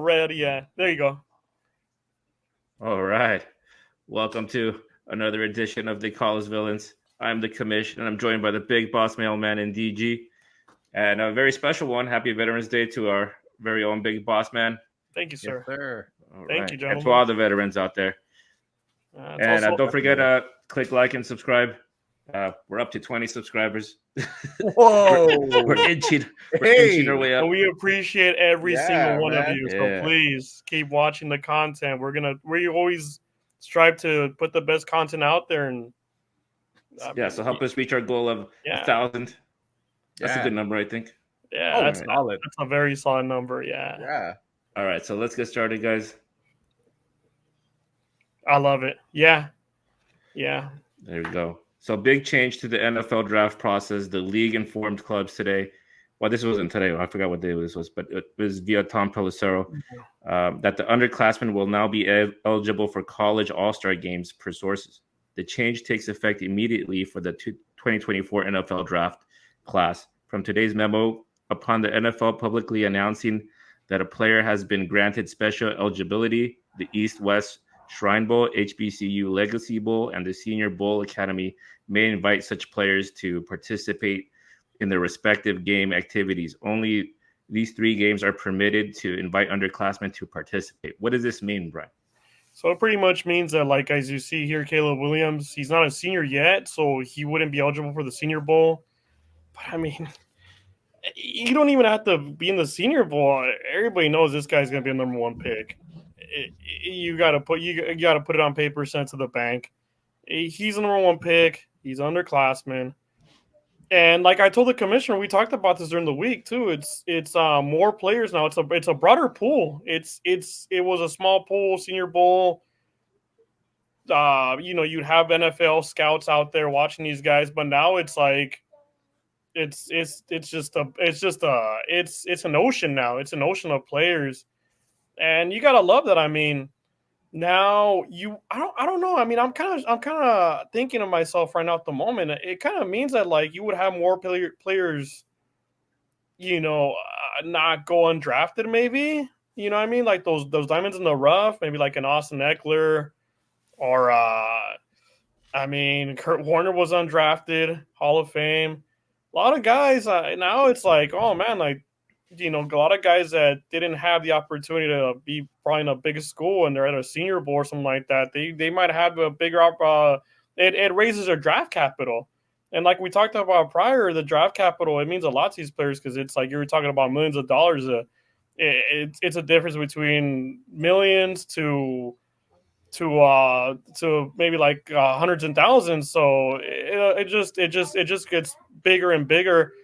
red. Yeah, there you go. All right. Welcome to another edition of the College Villains. I'm the commission, and I'm joined by the big boss mailman in DG. And a very special one. Happy Veterans Day to our very own big boss man. Thank you, Yes, sir. sir. All Thank you, right. And to gentlemen. all the veterans out there. It's And also don't forget, click like and subscribe. We're up to 20 subscribers. Whoa. we're inching our way so up. we appreciate every Yeah, single one of man. you. Yeah. So please keep watching the content. We always strive to put the best content out there, and So help us reach our goal of 1,000. That's a good number, I think. Yeah, that's solid. That's a very solid number. Yeah. Yeah. All right, so let's get started, guys. I love it. Yeah. Yeah. There we go. So big change to the NFL draft process. The league informed clubs today. Well, this wasn't today. I forgot what day this was, but it was via Tom Pelissero that the underclassmen will now be eligible for college all-star games per sources. The change takes effect immediately for the 2024 NFL draft class. From today's memo, upon the NFL publicly announcing that a player has been granted special eligibility, the East-West Shrine Bowl, HBCU Legacy Bowl, and the Senior Bowl Academy may invite such players to participate in their respective game activities. Only these three games are permitted to invite underclassmen to participate. What does this mean, Brian? So it pretty much means that, like, as you see here, Caleb Williams, he's not a senior yet, so he wouldn't be eligible for the Senior Bowl. But, I mean, you don't even have to be in the Senior Bowl. Everybody knows this guy's going to be a number one pick. You got to put it on paper, sent to the bank. He's a number one pick. He's underclassman. And like I told the commissioner, we talked about this during the week too. It's more players now. It's a broader pool. It was a small pool, Senior Bowl. You'd have NFL scouts out there watching these guys, but now it's like it's an ocean now. It's an ocean of players, and you gotta love that. I mean, now I don't know. I mean, I'm kind of thinking of myself right now at the moment. It kind of means that, like, you would have more players, not go undrafted. Maybe, you know what I mean, like those diamonds in the rough. Maybe like an Austin Eckler, or I mean, Kurt Warner was undrafted, Hall of Fame. A lot of guys now. It's like, oh man, like, a lot of guys that didn't have the opportunity to be probably in a big school and they're at a Senior Bowl or something like that. They might have a bigger it raises their draft capital. And like we talked about prior, the draft capital, it means a lot to these players, because it's like you were talking about millions of dollars. It's a difference between millions to maybe like hundreds and thousands. So it just gets bigger and bigger.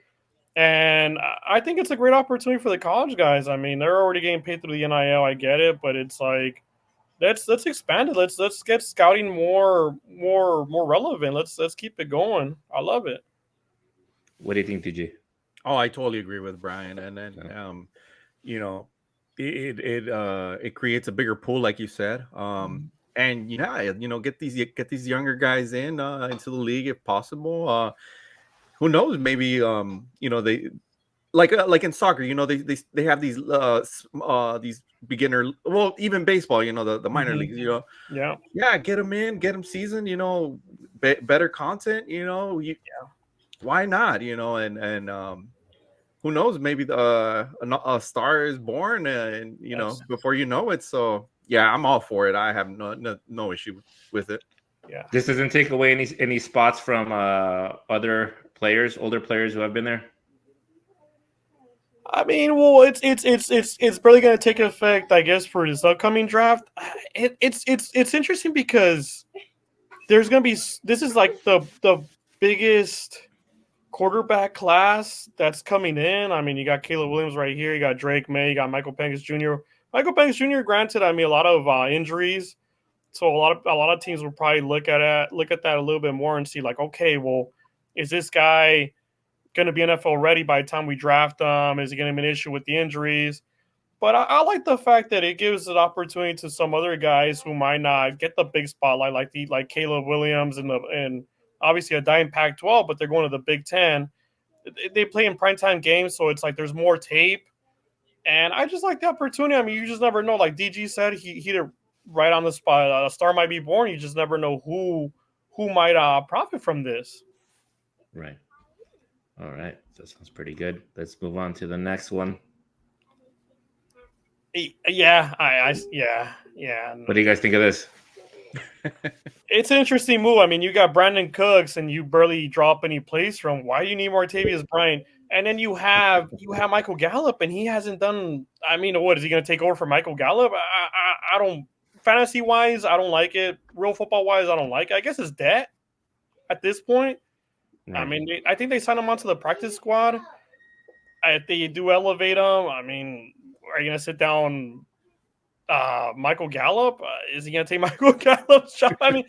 And I think it's a great opportunity for the college guys. I mean, they're already getting paid through the NIL. I get it, but it's like, let's expand it. Let's get scouting more relevant. Let's keep it going. I love it. What do you think, TJ? Oh, I totally agree with Brian. And then, it creates a bigger pool, like you said. And get these younger guys into the league if possible. Who knows? Maybe they like in soccer. They have these beginner. Well, even baseball. The minor leagues. Yeah. Get them in, get them seasoned. Better content. Why not? And who knows? Maybe a star is born, and before you know it. So yeah, I'm all for it. I have no issue with it. Yeah. This doesn't take away any spots from other players, older players who have been there. I mean, well, it's probably going to take effect, I guess, for this upcoming draft. It's interesting because there's going to be, this is like the biggest quarterback class that's coming in. I mean, you got Caleb Williams right here. You got Drake May. You got Michael Penix Jr. Michael Penix Jr. Granted, I mean, a lot of injuries, so a lot of teams will probably look at that a little bit more and see, like, okay, well, is this guy going to be NFL ready by the time we draft him? Is he going to be an issue with the injuries? But I like the fact that it gives an opportunity to some other guys who might not get the big spotlight, like Caleb Williams and obviously a dying Pac-12, but they're going to the Big Ten. They play in primetime games, so it's like there's more tape. And I just like the opportunity. I mean, you just never know. Like DG said, he hit it right on the spot. A star might be born. You just never know who might profit from this. Right. All right. That sounds pretty good. Let's move on to the next one. Yeah, yeah. What do you guys think of this? It's an interesting move. I mean, you got Brandon Cooks, and you barely drop any plays from. Why do you need Martavius Bryant? And then you have Michael Gallup, and he hasn't done. I mean, what is he going to take over for Michael Gallup? I don't. Fantasy wise, I don't like it. Real football wise, I don't like it. I guess it's debt at this point. Right. I mean, I think they signed him onto the practice squad. If they do elevate him, I mean, are you going to sit down Michael Gallup? Is he going to take Michael Gallup's job? I mean,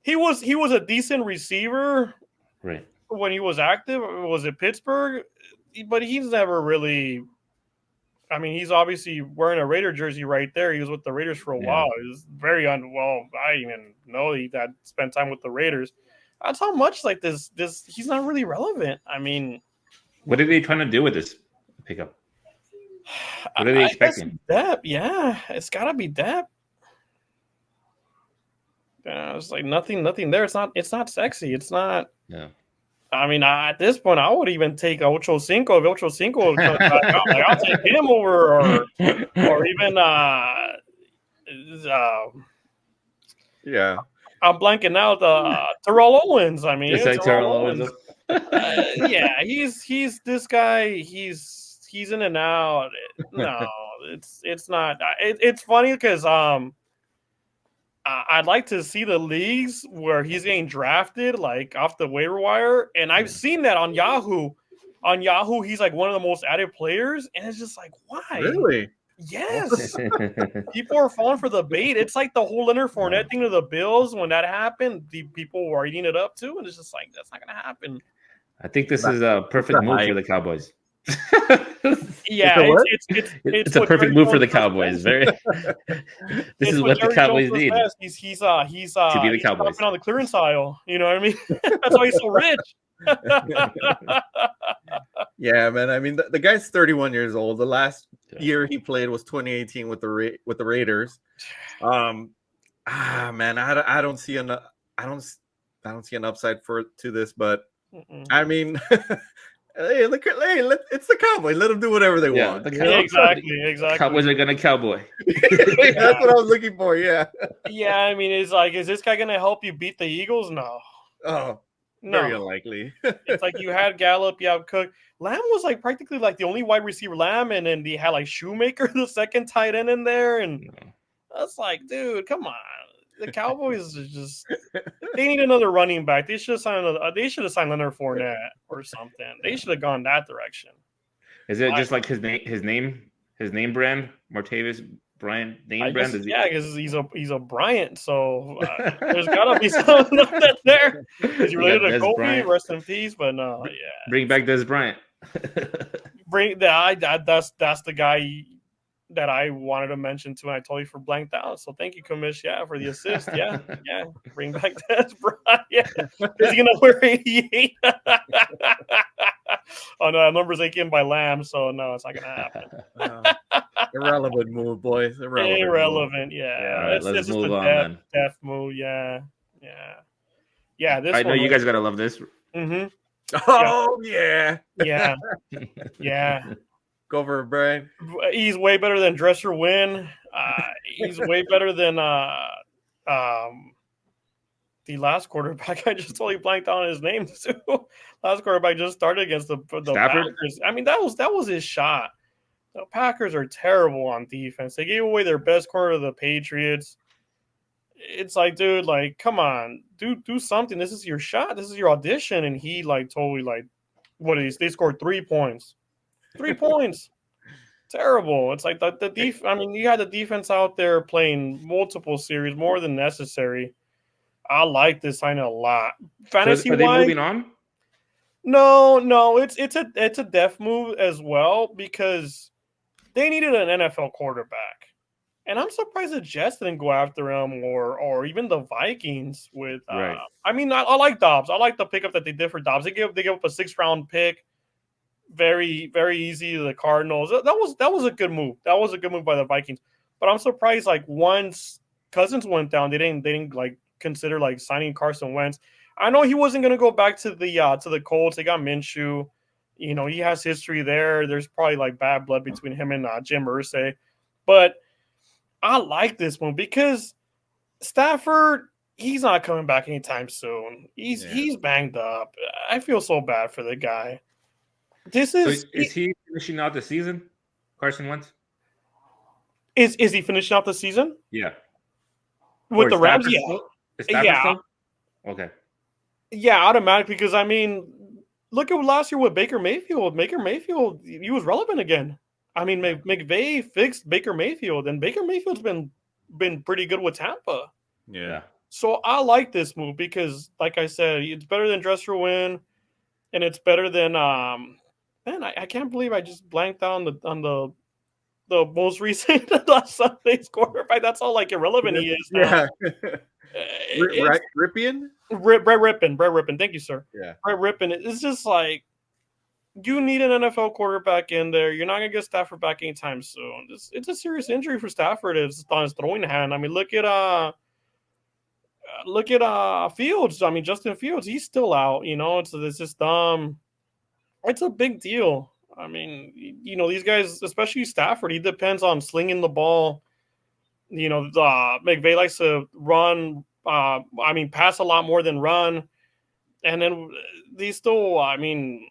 he was a decent receiver, right, when he was active. Was it Pittsburgh? But he's never really. I mean, he's obviously wearing a Raider jersey right there. He was with the Raiders for a while. He was very well. I didn't even know he had spent time with the Raiders. That's how much like this. He's not really relevant. I mean, what are they trying to do with this pickup? What are they expecting? Depth, yeah, it's got to be depth. It's like nothing there. It's not sexy. It's not. Yeah. I mean, at this point, I would even take Ocho Cinco. If Ocho Cinco, I'll take him over, or even yeah. I'm blanking out. Terrell Owens. I mean, Just like Terrell Owens. Yeah, he's this guy. He's in and out. No, it's not. It's funny because I'd like to see the leagues where he's getting drafted like off the waiver wire, and I've seen that on Yahoo. On Yahoo, he's like one of the most added players, and it's just like, why? Really? Yes. People are falling for the bait. It's like the whole Leonard Fournette thing to the Bills. When that happened, the people were eating it up too, and it's just like, that's not going to happen. I think this is a perfect move for the Cowboys. Yeah, it's a perfect move for the Cowboys. This is what the Cowboys need. He's to be the Cowboys on the clearance aisle. You know what I mean? That's why he's so rich. Yeah, man. I mean, the guy's 31 years old. The last year he played was 2018 with the Raiders. Man, I don't see an upside to this, but I mean. Hey, it's the Cowboys. Let them do whatever they want. Exactly. Cowboys are gonna cowboy. That's what I was looking for. Yeah. Yeah, I mean, it's like, is this guy gonna help you beat the Eagles? No. Oh, no. Very unlikely. It's like you had Gallup, you have Cook. Lamb was like practically like the only wide receiver. Lamb, and then they had like Shoemaker, the second tight end in there, and that's like, dude, come on. The Cowboys are just, they need another running back. They should have signed Leonard Fournette or something. They should have gone that direction. Is it just like his name brand, Martavius Bryant name brand? Because he's a Bryant, so there's gotta be something there. Is he related to Kobe? Bryant. Rest in peace, but no, yeah. Bring back Des Bryant. That's the guy that I wanted to mention too, and I totally blanked out. So thank you, Commish, for the assist. Yeah. Bring back Des Bryant. Yeah. Is he gonna wear 88? Oh no, that number's taken by Lamb, so no, it's not gonna happen. Irrelevant move, boys. Irrelevant. Yeah. All right, let's move on then. Death move. Yeah. This I know you guys gotta love this. Mm-hmm. Oh yeah. Go for it, Brian. He's way better than Dresser Wynn. He's way better than the last quarterback. I just totally blanked on his name too. Last quarterback just started against the Packers. I mean, that was his shot. The Packers are terrible on defense. They gave away their best corner to the Patriots. It's like, dude, like, come on, do something. This is your shot. This is your audition. And he they scored 3 points. 3 points. Terrible. It's like the defense. I mean, you had the defense out there playing multiple series, more than necessary. I like this sign a lot. Fantasy are they moving on? No. It's a def move as well, because they needed an NFL quarterback, and I'm surprised the Jets didn't go after him, or even the Vikings with. Right. I mean, I like Dobbs. I like the pickup that they did for Dobbs. They gave up a 6th round pick. very, very easy to the Cardinals. That was a good move. That was a good move by the Vikings. But I'm surprised, like, once Cousins went down, they didn't like consider like signing Carson Wentz. I know he wasn't going to go back to the Colts. They got Minshew. You know, he has history there. There's probably like bad blood between him and Jim Irsay. But I like this one because Stafford, he's not coming back anytime soon. He's banged up. I feel so bad for the guy. Is he finishing out the season, Carson Wentz? Is he finishing out the season? Yeah. With the Rams? Yeah. Okay. Yeah, automatically, because I mean, look at last year with Baker Mayfield. Baker Mayfield, he was relevant again. I mean, McVay fixed Baker Mayfield, and Baker Mayfield's been pretty good with Tampa. Yeah. So I like this move because, like I said, it's better than dress for win, and it's better than man. I can't believe I just blanked on the most recent last Sunday's quarterback. That's how like irrelevant he is now. Yeah. Ripien? Brett Rippon. Thank you, sir. Yeah. Brett Rippon. It's just like you need an NFL quarterback in there. You're not gonna get Stafford back anytime soon. It's a serious injury for Stafford. It's on his throwing hand. I mean, look at Fields. I mean, Justin Fields. He's still out. You know, it's just it's a big deal. I mean, you know, these guys, especially Stafford, he depends on slinging the ball. You know, McVay likes to run. Pass a lot more than run. And then these still, I mean,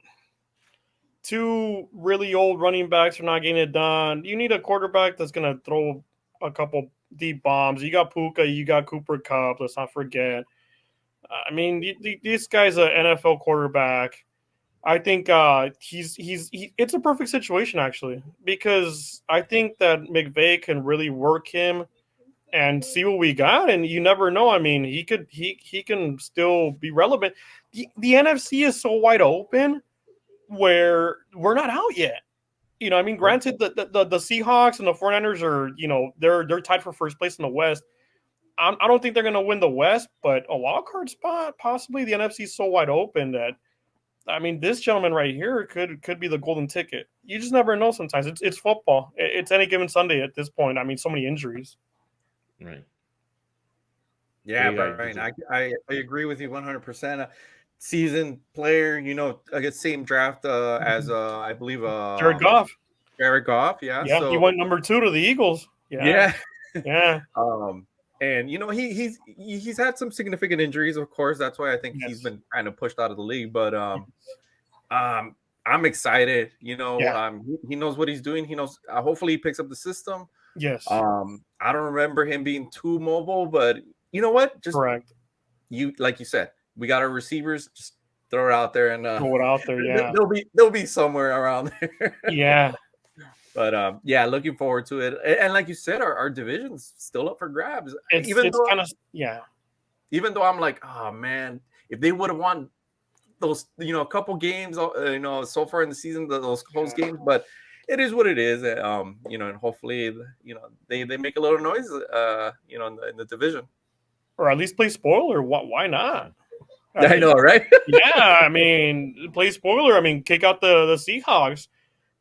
two really old running backs are not getting it done. You need a quarterback that's going to throw a couple deep bombs. You got Puka, you got Cooper Kupp. Let's not forget. I mean, this guy's an NFL quarterback. I think it's a perfect situation actually, because I think that McVay can really work him and see what we got, and you never know. I mean, he can still be relevant. The NFC is so wide open where we're not out yet. You know, I mean, granted, the Seahawks and the 49ers are, you know, they're tied for first place in the West. I don't think they're going to win the West, but a wild card spot, possibly. The NFC is so wide open that, I mean, this gentleman right here could be the golden ticket. You just never know sometimes. It's football. It's any given Sunday at this point. I mean, so many injuries. Right. Yeah, Brian, I agree with you 100%. Seasoned player, you know, I guess same draft as I believe Jared Goff. Yeah. Yeah, so, he went number 2 to the Eagles. Yeah. And you know, he's had some significant injuries, of course. That's why I think he's been kind of pushed out of the league. But I'm excited. You know, he knows what he's doing. He knows. Hopefully, he picks up the system. Yes. I don't remember him being too mobile, but you know what? Just correct. You like you said, we got our receivers. Just throw it out there and throw it out there. Yeah, they'll be somewhere around there. Yeah. But yeah, looking forward to it. And like you said, our division's still up for grabs. Even though I'm like, oh man, if they would have won those, you know, a couple games, you know, so far in the season, those close games, but it is what it is. You know, and hopefully, you know, they make a little noise, you know, in the division, or at least play spoiler. Why not? I know, right? Yeah, I mean, play spoiler. I mean, kick out the Seahawks.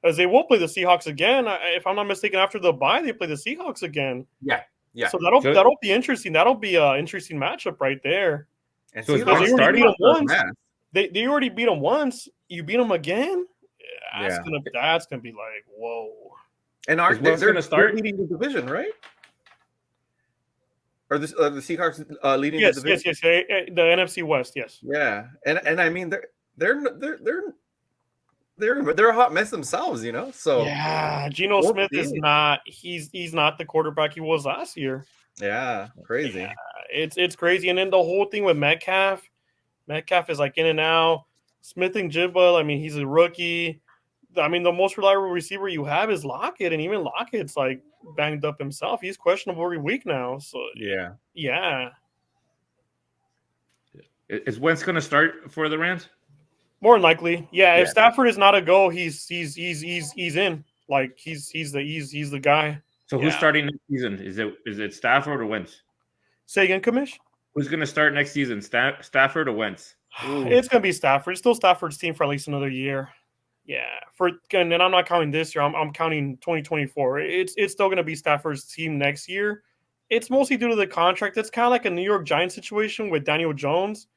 As they will play the Seahawks again. If I'm not mistaken, after the bye, they play the Seahawks again. Yeah. So that'll be interesting. That'll be an interesting matchup right there. And so they already beat them once. They already beat them once. You beat them again. That's gonna be like, whoa. And they're going to start leading the division, right? Or the Seahawks leading the division? Yes. The NFC West, yes. Yeah, and I mean they're a hot mess themselves, you know. So yeah, Geno Smith is not. He's not the quarterback he was last year. Yeah, crazy. Yeah, it's crazy, and then the whole thing with Metcalf. Metcalf is like in and out. Smith and Jibba, I mean, he's a rookie. I mean, the most reliable receiver you have is Lockett, and even Lockett's like banged up himself. He's questionable every week now. So yeah. Is Wentz going to start for the Rams? More than likely, yeah. If Stafford is not a go, he's in. Like he's the guy. So who's starting next season? Is it Stafford or Wentz? Say again, Commish. Who's going to start next season? Stafford or Wentz? It's going to be Stafford. It's still Stafford's team for at least another year. Yeah, and I'm not counting this year. I'm counting 2024. It's still going to be Stafford's team next year. It's mostly due to the contract. It's kind of like a New York Giants situation with Daniel Jones.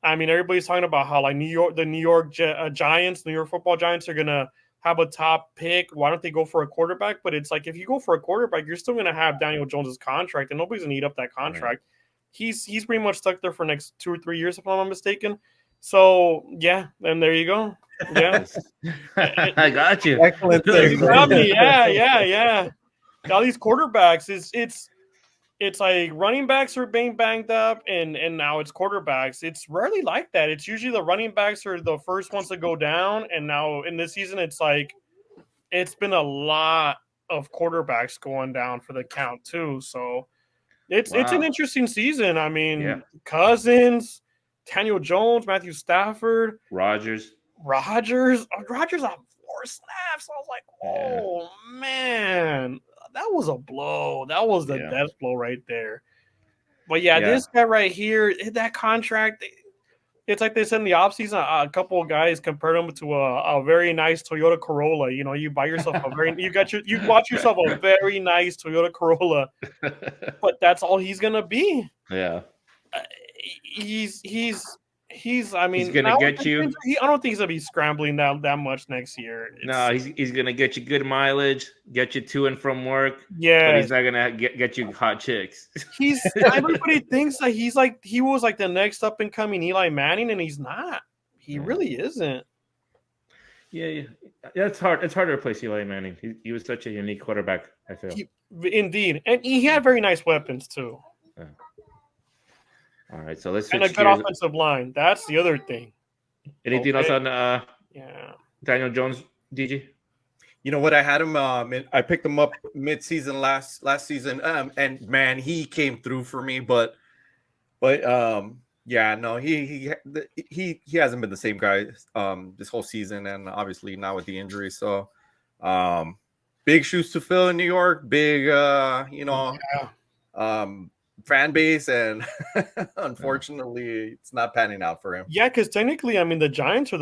I mean, everybody's talking about how like the New York Giants, New York Football Giants are gonna have a top pick. Why don't they go for a quarterback? But it's like if you go for a quarterback, you're still gonna have Daniel Jones's contract, and nobody's gonna eat up that contract. Right. He's pretty much stuck there for the next 2 or 3 years, if I'm not mistaken. So yeah, and there you go. Yeah, I got you. Excellent. You got me. Yeah. All these quarterbacks it's like running backs are being banged up, and now it's quarterbacks. It's rarely like that. It's usually the running backs are the first ones to go down, and now in this season, it's like it's been a lot of quarterbacks going down for the count too. So it's an interesting season. I mean, Cousins, Daniel Jones, Matthew Stafford, Rodgers on 4 snaps. I was like, oh man. That was a blow. That was the death blow right there. But this guy right here, that contract, it's like they said in the offseason, a couple of guys compared him to a very nice Toyota Corolla. You know, you buy yourself you bought yourself a very nice Toyota Corolla, but that's all he's gonna be. Yeah. I mean, he's gonna get you. I don't think he's gonna be scrambling that much next year. No, he's gonna get you good mileage, get you to and from work. Yeah, but he's not gonna get you hot chicks. Everybody thinks that he was like the next up and coming Eli Manning, and he's not. He really isn't. Yeah, it's hard. It's hard to replace Eli Manning. He was such a unique quarterback. I feel. Indeed, and he had very nice weapons too. Yeah. All right, so let's switch and a good offensive line. That's the other thing. Anything else on Daniel Jones, DG? You know what? I had him. I picked him up mid-season last season, and man, he came through for me. But yeah, no, he hasn't been the same guy this whole season, and obviously now with the injury. So, big shoes to fill in New York. Big, fan base, and unfortunately it's not panning out for him. Yeah, because technically, I mean, the Giants are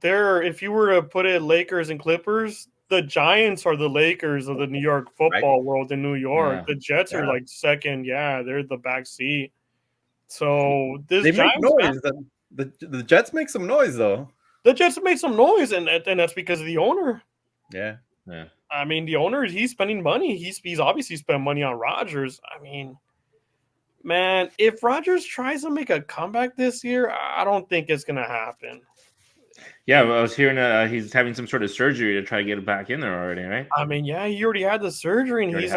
they're, if you were to put it Lakers and Clippers, the Giants are the Lakers of the New York football world in New York. Yeah. The Jets are like second. Yeah, they're the back seat. So they make noise. The Jets make some noise though. The Jets make some noise, and that's because of the owner. Yeah. I mean, the owner, he's spending money. He's obviously spent money on Rodgers. I mean, man, if Rodgers tries to make a comeback this year, I don't think it's going to happen. Yeah, I was hearing he's having some sort of surgery to try to get it back in there already, right? I mean, yeah, he already had the surgery, and he's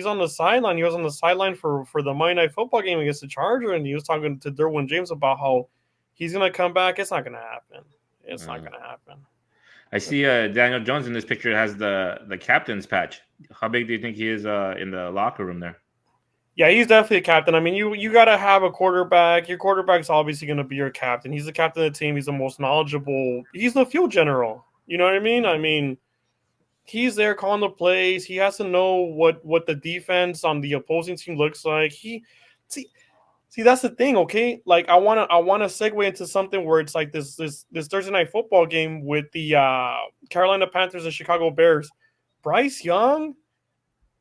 on the sideline. He was on the sideline for the Monday Night Football game against the Chargers, and he was talking to Derwin James about how he's going to come back. It's not going to happen. It's not going to happen. I see Daniel Jones in this picture has the captain's patch. How big do you think he is in the locker room there? Yeah, he's definitely a captain. I mean, you got to have a quarterback. Your quarterback's obviously going to be your captain. He's the captain of the team. He's the most knowledgeable. He's the field general. You know what I mean? I mean, he's there calling the plays. He has to know what the defense on the opposing team looks like. See, that's the thing, okay? Like, I wanna segue into something where it's like this Thursday night football game with the Carolina Panthers and Chicago Bears. Bryce Young,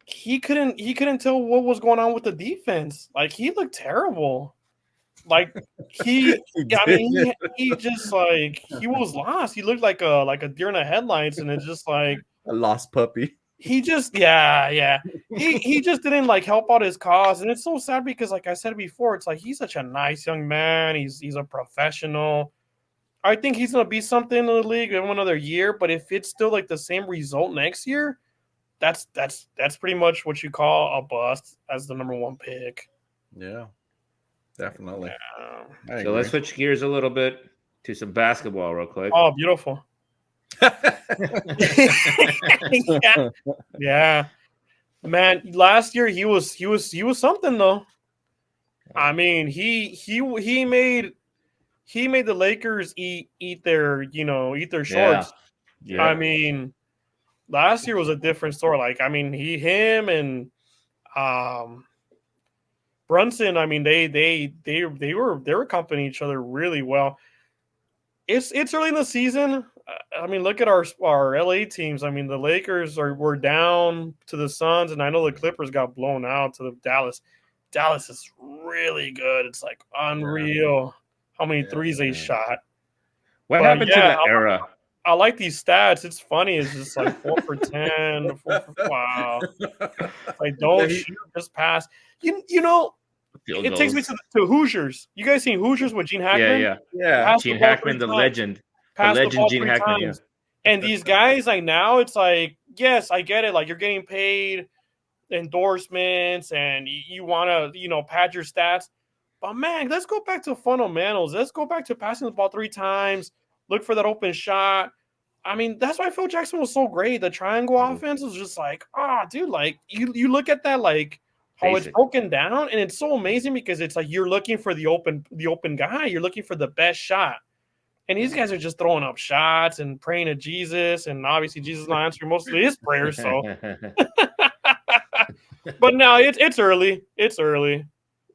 he couldn't tell what was going on with the defense. Like, he looked terrible. Like he just like he was lost. He looked like a deer in the headlights, and it's just like a lost puppy. He just he just didn't like help out his cause, and it's so sad because, like I said before, it's like he's such a nice young man. He's a professional. I think he's gonna be something in the league in another year. But if it's still like the same result next year, that's pretty much what you call a bust as the number one pick. Yeah, definitely. Yeah. So let's switch gears a little bit to some basketball real quick. Oh, beautiful. yeah, man. Last year he was something though. I mean, he made the Lakers eat their shorts. Yeah. I mean, last year was a different story. Like, I mean, him and Brunson. I mean, they were accompanying each other really well. it's early in the season. I mean, look at our LA teams. I mean, the Lakers were down to the Suns, and I know the Clippers got blown out to the Dallas. Dallas is really good. It's like unreal how many threes they shot. What But happened to yeah, that era? I like these stats. It's funny. It's just like 4 for 10. Wow. Like don't shoot, just pass. You know, Field it takes me goals. to Hoosiers. You guys seen Hoosiers with Gene Hackman? Yeah. Pass the Gene ball Hackman, 3 the times. legend. Pass the ball Gene 3 Hackman, times. And these guys, like now, it's like, yes, I get it. Like you're getting paid endorsements, and you want to, pad your stats. But man, let's go back to fundamentals. Let's go back to passing the ball 3 times. Look for that open shot. I mean, that's why Phil Jackson was so great. The triangle offense was just like, dude, like you look at that, like how it's Basic. broken down, and it's so amazing because it's like you're looking for the open guy. You're looking for the best shot. And these guys are just throwing up shots and praying to Jesus, and obviously Jesus is not answering most of his prayers. So, but no, it's early. It's early.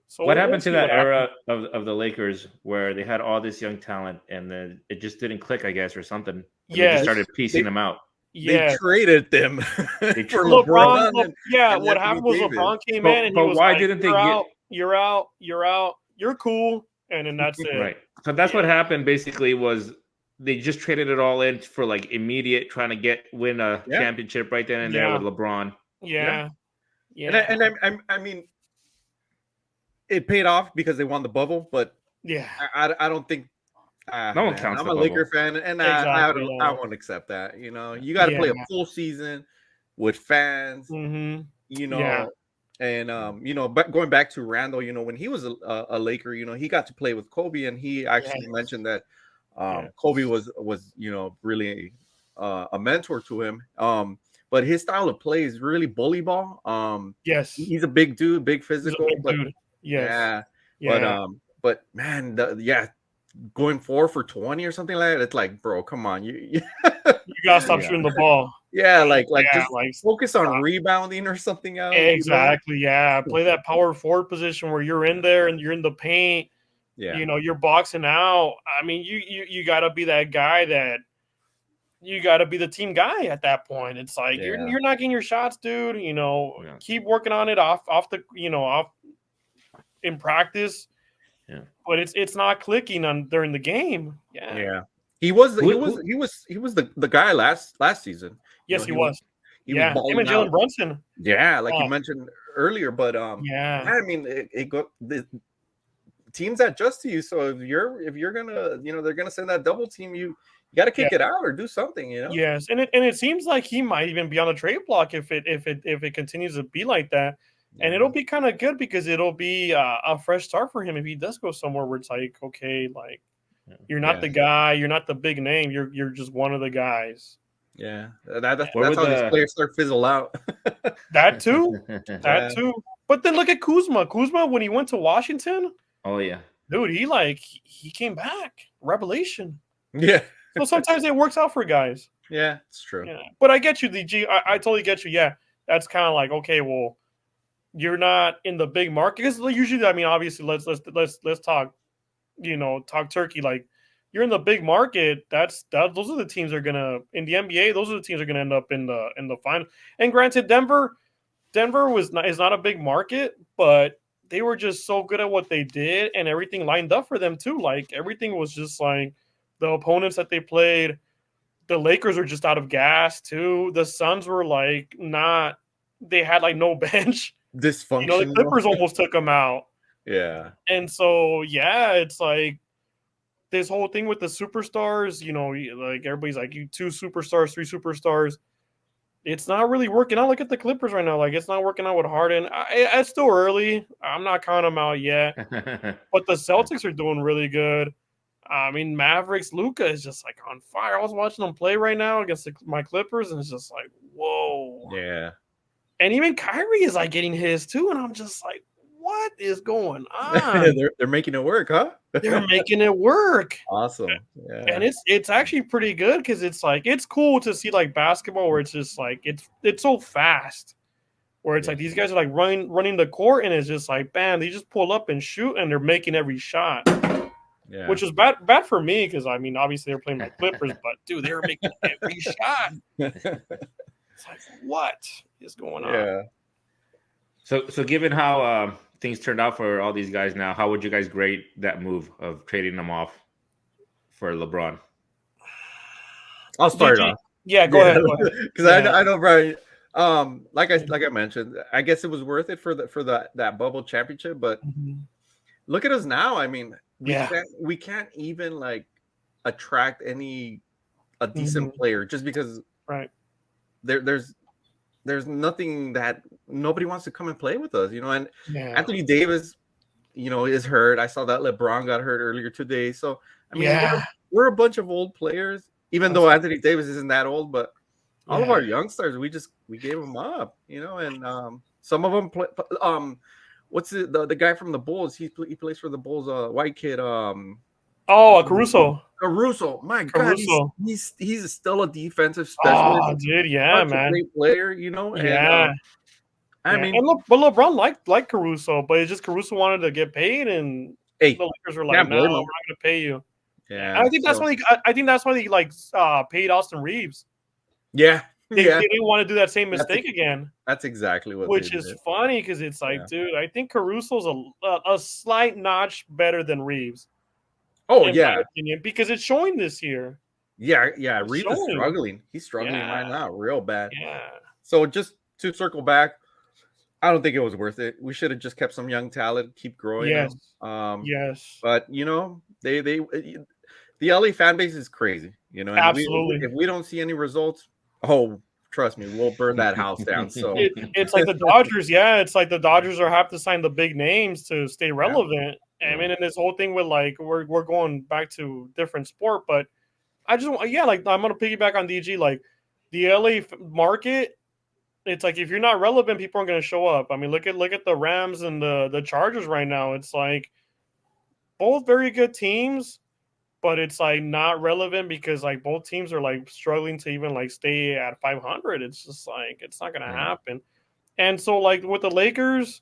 So what happened to see that what era happens. of the Lakers where they had all this young talent and then it just didn't click, I guess, or something? And they Yes. just started piecing them out. Yeah, They traded them They for LeBron. LeBron. Yeah, and what Anthony happened was Davis. LeBron came But- in and but he was why like, didn't they "You're get- out, you're out, you're out, you're cool," and then that's it. Right. So that's what happened basically was they just traded it all in for like immediate trying to win a championship right then and there with LeBron. Yeah. And I mean, it paid off because they won the bubble, but Yeah. I don't think No one counts I'm the a Laker bubble. fan, and Exactly, I won't accept that. You know, you got to play a Yeah. full season with fans. Mm-hmm. You know, Yeah. and you know, but going back to Randall, you know, when he was a Laker, you know, he got to play with Kobe, and he actually mentioned that Kobe was you know, really a mentor to him. But his style of play is really bully ball. Yes. He's a big dude, big He's a physical, big but dude. Yes. yeah. But man, going 4 for 20 or something like that, it's like, bro, come on, you gotta stop shooting the ball. like Yeah, just like, focus on rebounding or something else. Exactly. Yeah. Play that power forward position where you're in there and you're in the paint. Yeah. You know, you're boxing out. I mean, you gotta be that guy that you gotta be the team guy at that point. It's like you're not getting your shots, dude. You know, keep working on it off the off in practice. Yeah. But it's not clicking on during the game. Yeah. Yeah. He was the guy last season. Yes, you know, he was. He yeah, was him and Jalen Brunson. Yeah, like you mentioned earlier, but I mean, the teams adjust to you. So if you're gonna, you know, they're gonna send that double team, you got to kick it out or do something, you know. Yes, and it seems like he might even be on the trade block if it continues to be like that, and it'll be kind of good because it'll be a fresh start for him if he does go somewhere where it's like, okay, like you're not the guy, you're not the big name, you're just one of the guys. Yeah, that's how these players start fizzle out. That too. But then look at Kuzma. Kuzma, when he went to Washington. Oh yeah, dude, he came back. Revelation. Yeah. So sometimes it works out for guys. Yeah, it's true. Yeah. But I get you, DG. I totally get you. Yeah, that's kind of like, okay, well, you're not in the big market because usually, I mean, obviously, let's talk. You know, talk turkey. Like you're in the big market. Those are the teams that are gonna in the NBA. Those are the teams that are gonna end up in the final. And granted, Denver is not a big market, but they were just so good at what they did, and everything lined up for them too. Like everything was just like the opponents that they played. The Lakers were just out of gas too. The Suns were like not. They had like no bench. Dysfunctional. You know, the Clippers almost took them out. Yeah. And so yeah, it's like this whole thing with the superstars. You know, like everybody's like, you 2 superstars, 3 superstars. It's not really working out. Look at the Clippers right now. Like it's not working out with Harden. It's still early. I'm not counting them out yet. But the Celtics are doing really good. I mean, Mavericks, Luka is just like on fire. I was watching them play right now against my Clippers, and it's just like, whoa. Yeah. And even Kyrie is like getting his too, and I'm just like, what is going on? they're making it work, huh? They're making it work. Awesome. Yeah. And it's actually pretty good because it's like it's cool to see like basketball where it's just like it's so fast. Where it's like these guys are like running the court and it's just like bam, they just pull up and shoot and they're making every shot. Yeah. which is bad for me because I mean obviously they're playing the Clippers, but dude, they were making every shot. It's like what is going on? Yeah. So given how things turned out for all these guys now, how would you guys grade that move of trading them off for LeBron? I'll start off. Yeah, go ahead. Because I know, Brian. Like I mentioned, I guess it was worth it for that bubble championship. But look at us now. I mean, we can't even like attract a decent player just because there's nothing that nobody wants to come and play with us, and Anthony Davis, is hurt. I saw that LeBron got hurt earlier today. So I mean, we're a bunch of old players, even though Anthony Davis isn't that old, but all of our youngsters, we gave them up, and some of them play. What's the guy from the Bulls? He plays for the Bulls. White kid. Caruso. Caruso. My God, he's still a defensive specialist. Oh, dude, man. Great player, And, I mean, but LeBron liked Caruso, but it's just Caruso wanted to get paid, and the Lakers were like, "No, we're not going to pay you." Yeah, and I think that's why they paid Austin Reeves. Yeah. They didn't want to do that same mistake again. That's exactly what. Which is funny because it's like, dude, I think Caruso's a slight notch better than Reeves. Oh in my opinion, because it's showing this year. Yeah. Reeves is struggling. He's struggling right now, real bad. Yeah. So just to circle back, I don't think it was worth it. We should have just kept some young talent, keep growing. Yes. Yes. But the LA fan base is crazy. And absolutely. If we don't see any results, trust me, we'll burn that house down. So it's like the Dodgers. Yeah, it's like the Dodgers have to sign the big names to stay relevant. I mean, and this whole thing with like we're going back to different sport, but I just like I'm gonna piggyback on DG. Like the LA market, it's like if you're not relevant, people aren't gonna show up. I mean, look at the Rams and the Chargers right now. It's like both very good teams. But it's like not relevant because like both teams are like struggling to even like stay at 500. It's just like it's not gonna happen. And so like with the Lakers,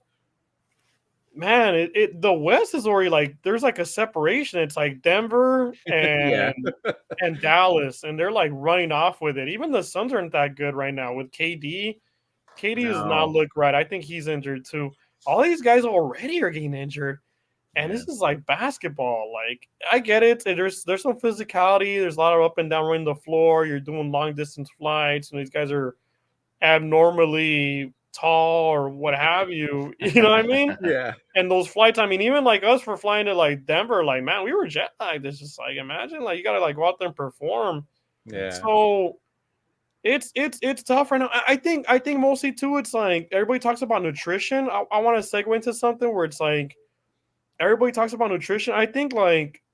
man, the West is already like there's like a separation. It's like Denver and and Dallas, and they're like running off with it. Even the Suns aren't that good right now with KD. KD does not look right. I think he's injured too. All these guys already are getting injured. And this is like basketball. Like I get it. There's some physicality. There's a lot of up and down running the floor. You're doing long distance flights, and these guys are abnormally tall or what have you. You know what I mean? Yeah. And those flights. I mean, even like us for flying to like Denver, like man, we were jet lagged. It's just like imagine like you gotta like go out there and perform. Yeah. So it's tough right now. I think mostly too. It's like everybody talks about nutrition. I want to segue into something where it's like. Everybody talks about nutrition. I think like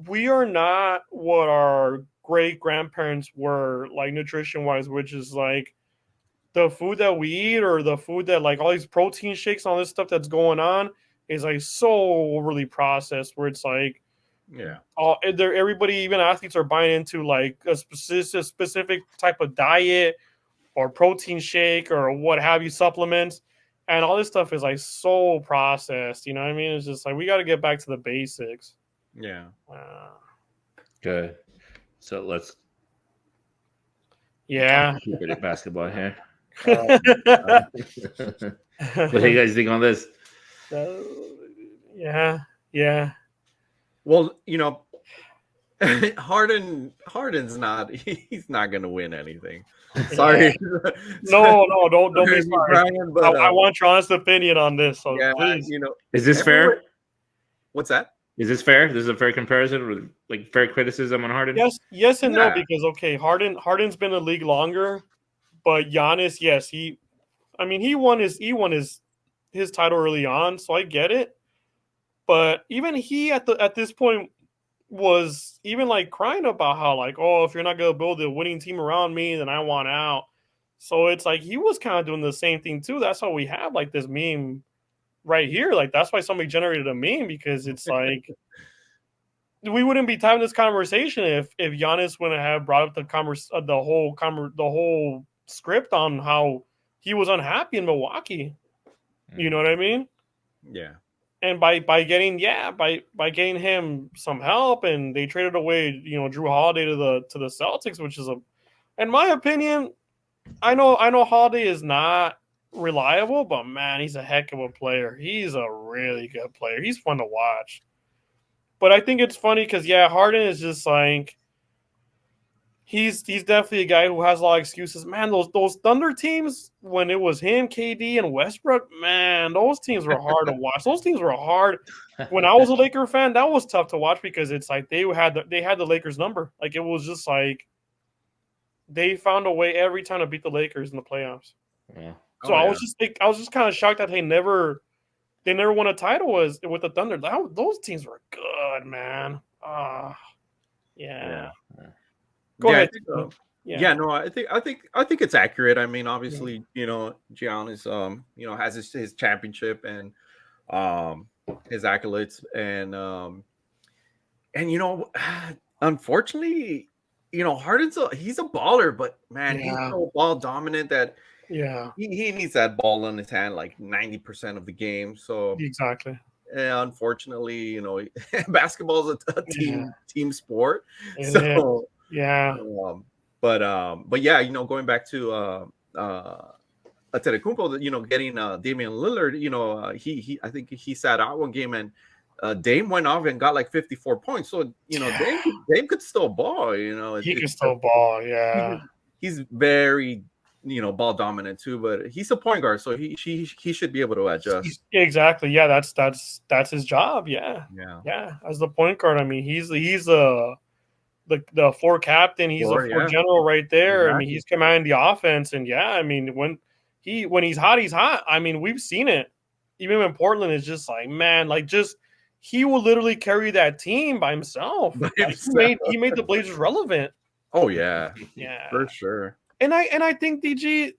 we are not what our great grandparents were like nutrition wise, which is like the food that we eat or the food that like all these protein shakes and all this stuff that's going on is like so overly processed where it's like everybody, even athletes are buying into like a specific type of diet or protein shake or what have you, supplements. And all this stuff is like so processed, you know what I mean? It's just like we got to get back to the basics. Yeah. Good. So let's. Yeah. Basketball here. What do you guys think on this? Yeah. Well, Harden's not. He's not going to win anything. Sorry. No, don't be sorry. Brian, but, I want your honest opinion on this. So please. Is this fair? What's that? Is this fair? This is a fair comparison, or like fair criticism on Harden? Yes, and no, because Harden's been in the league longer, but Giannis, yes, he won his title early on, so I get it. But even he at this point was even like crying about how like, oh, if you're not gonna build a winning team around me, then I want out. So it's like he was kind of doing the same thing too. That's why we have like this meme right here. Like that's why somebody generated a meme, because it's like we wouldn't be having this conversation if Giannis wouldn't have brought up the whole script on how he was unhappy in Milwaukee. You know what I mean? Yeah. And by getting getting him some help, and they traded away Drew Holiday to the Celtics, which is in my opinion, I know Holiday is not reliable, but man, he's a heck of a player. He's a really good player. He's fun to watch. But I think it's funny because Harden is just like he's definitely a guy who has a lot of excuses. Man, those Thunder teams when it was him, KD, and Westbrook, man, those teams were hard to watch. Those teams were hard. When I was a Laker fan, that was tough to watch because it's like they had the Lakers number. Like it was just like they found a way every time to beat the Lakers in the playoffs. Yeah. So I was just kind of shocked that they never won a title with the Thunder. Those teams were good, man. Yeah. Go ahead. No, I think it's accurate. I mean, obviously, Giannis, has his championship and his accolades, and unfortunately, Harden's he's a baller, but man, he's so ball dominant that he needs that ball in his hand like 90% of the game. So exactly. Unfortunately, basketball is a team sport. So. Yeah. But going back to Antetokounmpo, getting Damian Lillard, he I think he sat out one game and Dame went off and got like 54 points. So Dame could still ball. He can still ball. Yeah. He's very ball dominant too, but he's a point guard, so he should be able to adjust. Exactly. Yeah, that's his job. Yeah. As the point guard, I mean, he's the floor captain. He's a floor general right there. Exactly. I mean, he's commanding the offense, and I mean, when he's hot, he's hot. I mean, we've seen it. Even in Portland, it's just like, man, like just he will literally carry that team by himself. He made the Blazers relevant. Oh yeah, for sure. And I think DG,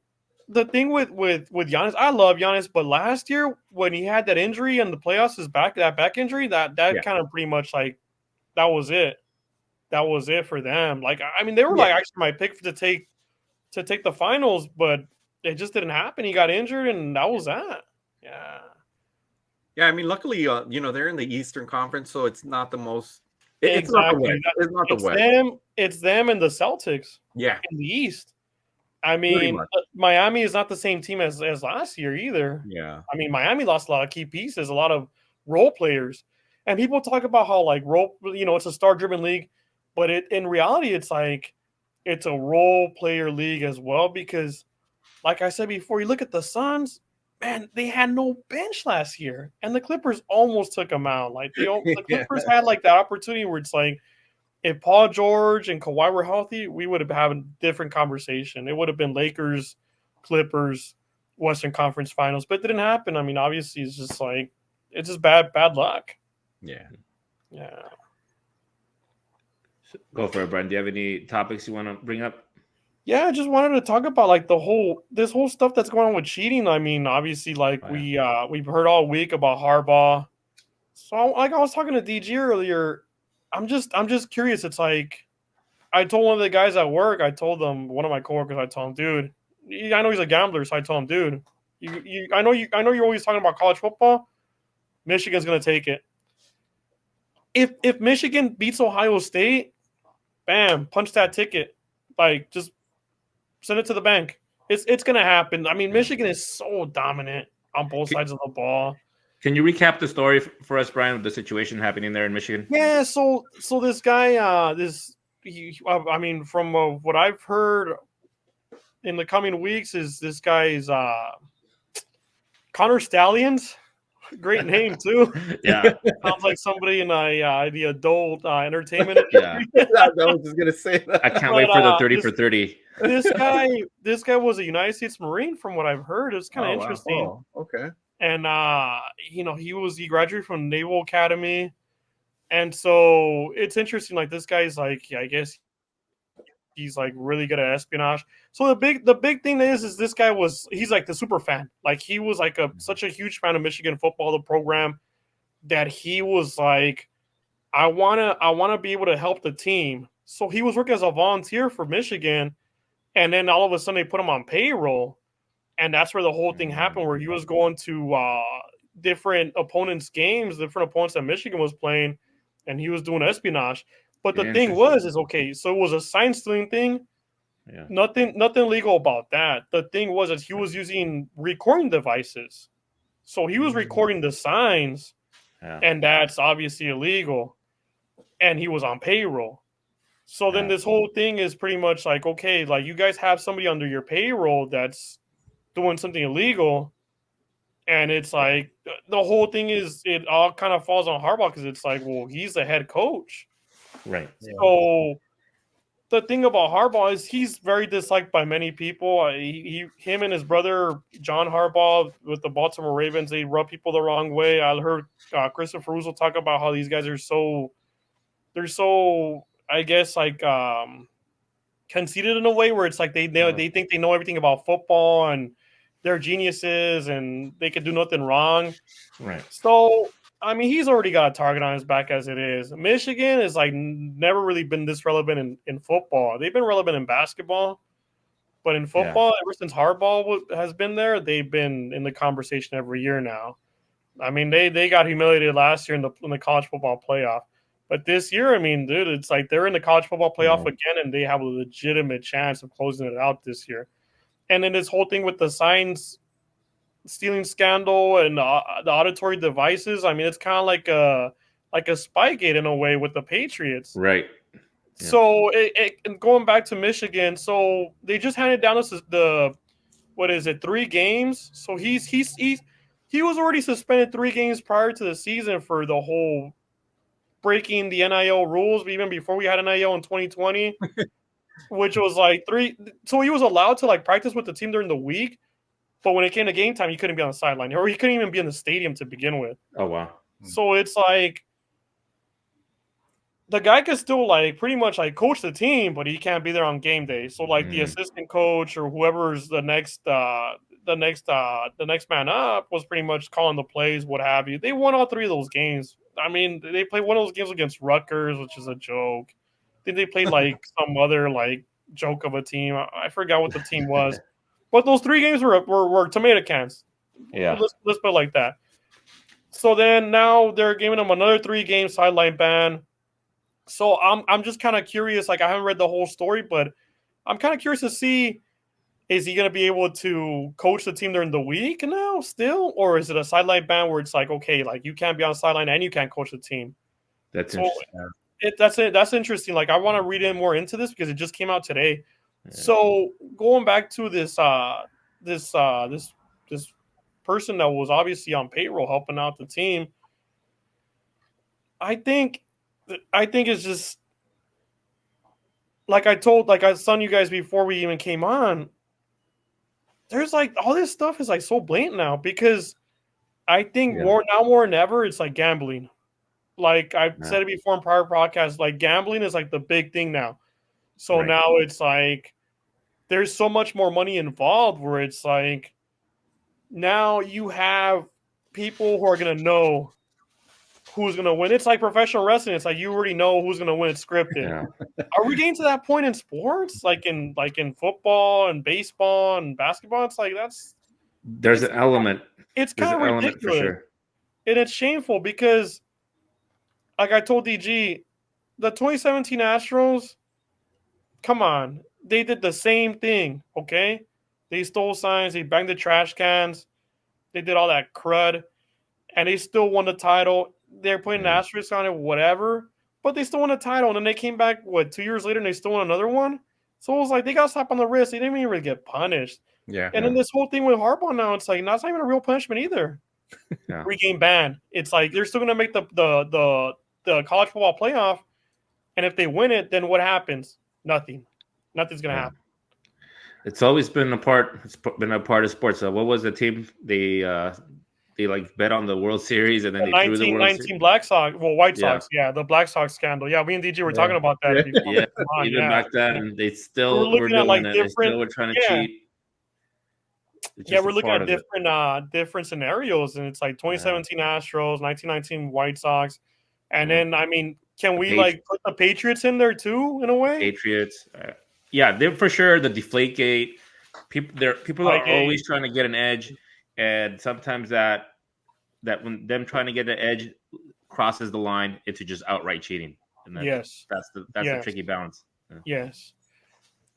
the thing with Giannis, I love Giannis, but last year when he had that injury in the playoffs, that back injury, that kind of pretty much like that was it. That was it for them. Like, I mean, they were like actually my pick to take the finals, but it just didn't happen. He got injured, and that was that. Yeah. Yeah, I mean, luckily, they're in the Eastern Conference, so it's not the most. It's not the West. It's not the West. It's them and the Celtics. Yeah. In the East. I mean, Miami is not the same team as last year either. Yeah. I mean, Miami lost a lot of key pieces, a lot of role players, and people talk about how like it's a star-driven league. But in reality, it's like it's a role player league as well because, like I said before, you look at the Suns, man, they had no bench last year, and the Clippers almost took them out. Like the Clippers had like that opportunity where it's like if Paul George and Kawhi were healthy, we would have had a different conversation. It would have been Lakers, Clippers, Western Conference Finals, but it didn't happen. I mean, obviously, it's just bad luck. Yeah. Go for it, Brian. Do you have any topics you want to bring up? Yeah, I just wanted to talk about like this whole stuff that's going on with cheating. I mean, obviously, like we've heard all week about Harbaugh. So, like I was talking to DG earlier, I'm just curious. It's like I told one of the guys at work. One of my coworkers. I told him, dude, I know he's a gambler, so I told him, dude, I know you're always talking about college football. Michigan's gonna take it. If Michigan beats Ohio State, bam, punch that ticket. Like, just send it to the bank. It's going to happen. I mean, Michigan is so dominant on both sides of the ball. Can you recap the story for us, Brian, of the situation happening there in Michigan? Yeah, so this guy, I mean, from what I've heard in the coming weeks is this guy's Connor Stallions. Great name too. Yeah, sounds like somebody in the adult entertainment. Yeah, I was just gonna say that. I can't wait for the 30 for 30. This guy was a United States Marine, from what I've heard. It's kind of interesting. Wow. Oh, okay. And he graduated from Naval Academy, and so it's interesting. Like this guy's like, I guess he's like really good at espionage. So the big thing is this guy he's like the super fan. Like he was like such a huge fan of Michigan football, the program, that he was like, I wanna be able to help the team. So he was working as a volunteer for Michigan, and then all of a sudden they put him on payroll, and that's where the whole thing happened. Where he was going to different opponents' games, different opponents that Michigan was playing, and he was doing espionage. But the thing was, okay, so it was a sign stealing thing. Yeah. Nothing legal about that. The thing was that he was using recording devices. So he was recording the signs, and that's obviously illegal. And he was on payroll. So then this whole thing is pretty much like, okay, like you guys have somebody under your payroll that's doing something illegal. And it's like the whole thing is it all kind of falls on Harbaugh because it's like, well, he's the head coach. Right. So the thing about Harbaugh is he's very disliked by many people. Him and his brother John Harbaugh with the Baltimore Ravens, they rub people the wrong way. I heard Christopher Russo talk about how these guys are they're so, I guess, like conceited in a way where it's like they think they know everything about football and they're geniuses and they could do nothing wrong. Right. So I mean, he's already got a target on his back as it is. Michigan is like never really been this relevant in football. They've been relevant in basketball, but in football, ever since Harbaugh has been there, they've been in the conversation every year now. I mean, they got humiliated last year in the college football playoff, but this year, I mean, dude, it's like they're in the college football playoff again, and they have a legitimate chance of closing it out this year. And then this whole thing with the signs stealing scandal and the auditory devices. I mean, it's kind of like a Spygate in a way with the Patriots, right? Yeah. So and going back to Michigan, so they just handed down the 3 games. So he was already suspended 3 games prior to the season for the whole breaking the NIL rules, even before we had NIL in 2020, which was like 3. So he was allowed to like practice with the team during the week. But when it came to game time, he couldn't be on the sideline, or he couldn't even be in the stadium to begin with. Oh, wow. So it's like the guy could still like pretty much like coach the team, but he can't be there on game day. So like the assistant coach or whoever's the next man up was pretty much calling the plays, what have you. They won all 3 of those games. I mean, they played one of those games against Rutgers, which is a joke. Then they played like some other like joke of a team. I forgot what the team was. But those 3 games were tomato cans. Yeah. Let's put it like that. So then now they're giving him another 3-game sideline ban. So I'm just kind of curious. Like I haven't read the whole story, but I'm kind of curious to see, is he going to be able to coach the team during the week now still? Or is it a sideline ban where it's like, okay, like you can't be on the sideline and you can't coach the team? That's interesting. That's interesting. Like I want to read in more into this because it just came out today. So going back to this person that was obviously on payroll helping out the team, I think it's just like I was telling you guys before we even came on. There's like all this stuff is like so blatant now because I think more than ever it's like gambling. Like I've said it before in prior podcasts, like gambling is like the big thing now. So now it's like there's so much more money involved where it's like now you have people who are going to know who's going to win. It's like professional wrestling. It's like you already know who's going to win. It's scripted. Yeah. Are we getting to that point in sports? Like in football and baseball and basketball? It's like there's an element. It's kind of ridiculous. For sure. And it's shameful because like I told DG, the 2017 Astros, come on. They did the same thing, okay? They stole signs. They banged the trash cans. They did all that crud. And they still won the title. They're putting an asterisk on it, whatever. But they still won the title. And then they came back, 2 years later, and they still won another one? So it was like they got slapped on the wrist. They didn't even really get punished. Yeah. And then this whole thing with Harbaugh now, it's like, that's not even a real punishment either. Yeah. 3-game ban. It's like they're still going to make the college football playoff. And if they win it, then what happens? Nothing. Nothing's going to happen. It's always been a part. It's been a part of sports. So what was the team? They like bet on the World Series and then they threw the World Series. Black Sox. Well, White Sox. Yeah, the Black Sox scandal. Yeah, me and DG were talking about that. Before. Yeah, even back then, they still were doing it. They still were trying to cheat. Yeah, we're looking at different scenarios, and it's like 2017 Astros, 1919 White Sox, and then I mean, can we like put the Patriots in there too in a way? Patriots. Yeah, they're for sure the Deflategate. People are always trying to get an edge, and sometimes that that when them trying to get an edge crosses the line into just outright cheating. And that's the tricky balance. Yeah. Yes.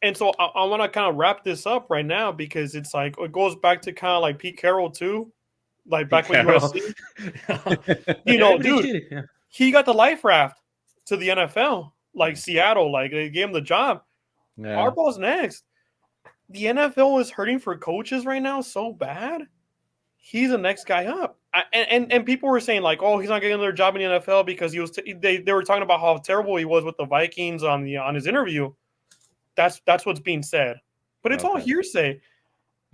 And so I want to kind of wrap this up right now because it's like it goes back to kind of like Pete Carroll too, like back when USC. Dude, he got the life raft to the NFL, like Seattle, like they gave him the job. Yeah. Harbaugh's next. The NFL is hurting for coaches right now so bad. He's the next guy up. And people were saying like, oh, he's not getting another job in the NFL because he was. They were talking about how terrible he was with the Vikings on his interview. That's what's being said, but it's all hearsay.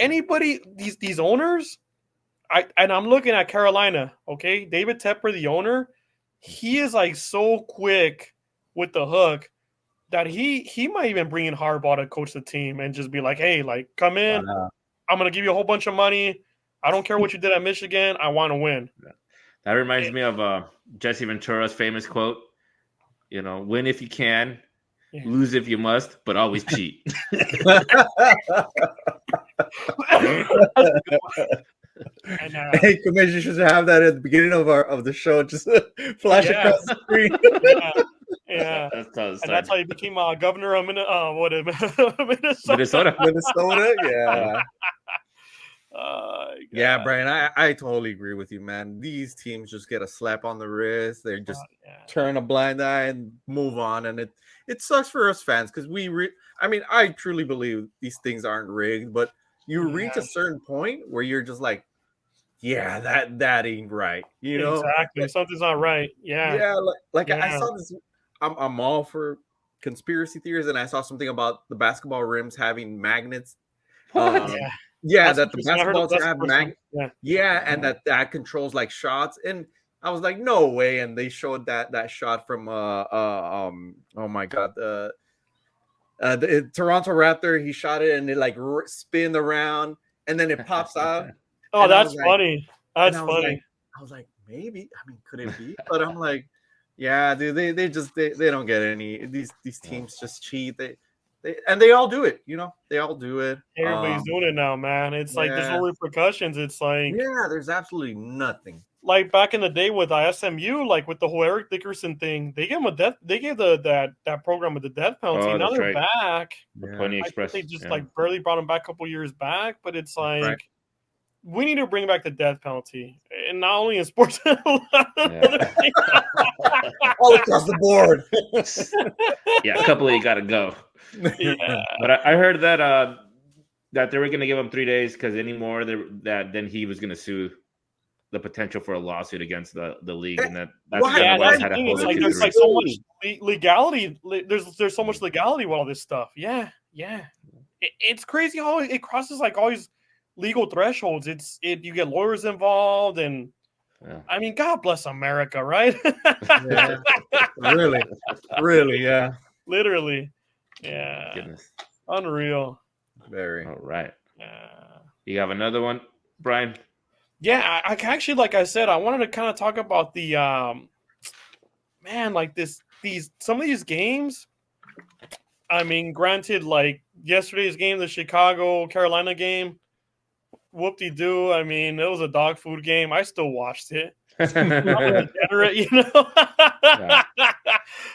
Anybody, these owners, I'm looking at Carolina. Okay, David Tepper, the owner, he is like so quick with the hook that he might even bring in Harbaugh to coach the team and just be like, hey, like come in, I'm gonna give you a whole bunch of money. I don't care what you did at Michigan. I want to win. That reminds me of Jesse Ventura's famous quote. Win if you can. Lose if you must, but always cheat. Hey, Commissioner, should have that at the beginning of the show. Just flash across the screen. Yeah. That's how you became governor of Minnesota. Minnesota, yeah. Yeah, Brian, I totally agree with you, man. These teams just get a slap on the wrist. They just turn a blind eye and move on, and it sucks for us fans because I truly believe these things aren't rigged, but you reach a certain point where you're just like, yeah, that ain't right, exactly. Something's not right. I saw this. I'm all for conspiracy theories, and I saw something about the basketball rims having magnets. Yeah, that the basketballs have magnets. Yeah, and that controls like shots. And I was like, no way. And they showed that shot from oh my god, the Toronto Raptor. He shot it and it like spinned around and then it pops out. Oh, that's funny. That's funny. I was like, maybe. I mean, could it be? But I'm like, yeah, dude, they don't get any. These teams just cheat. They all do it, They all do it. Everybody's doing it now, man. It's like there's no repercussions. It's like there's absolutely nothing. Like back in the day with SMU, like with the whole Eric Dickerson thing, they gave him a death. They gave that program with the death penalty. Now they're back. Pony Express. They just like barely brought him back a couple years back, but it's like we need to bring back the death penalty, and not only in sports, all across the board. Yeah, a couple of you got to go. Yeah. But I heard that they were going to give him 3 days because anymore then he was going to sue the potential for a lawsuit against the league, and that's there's like so much legality. There's so much legality with all this stuff. Yeah. It's crazy how it crosses like all these legal thresholds. You get lawyers involved, and I mean, God bless America, right? Yeah. Really, yeah. Literally. Yeah. Goodness. Unreal. Very. All right. You have another one, Brian? Yeah, I actually, like I said, I wanted to kind of talk about the some of these games. I mean, granted, like yesterday's game, the Chicago-Carolina game, whoop-de-doo. I mean, it was a dog food game. I still watched it. I'm a degenerate,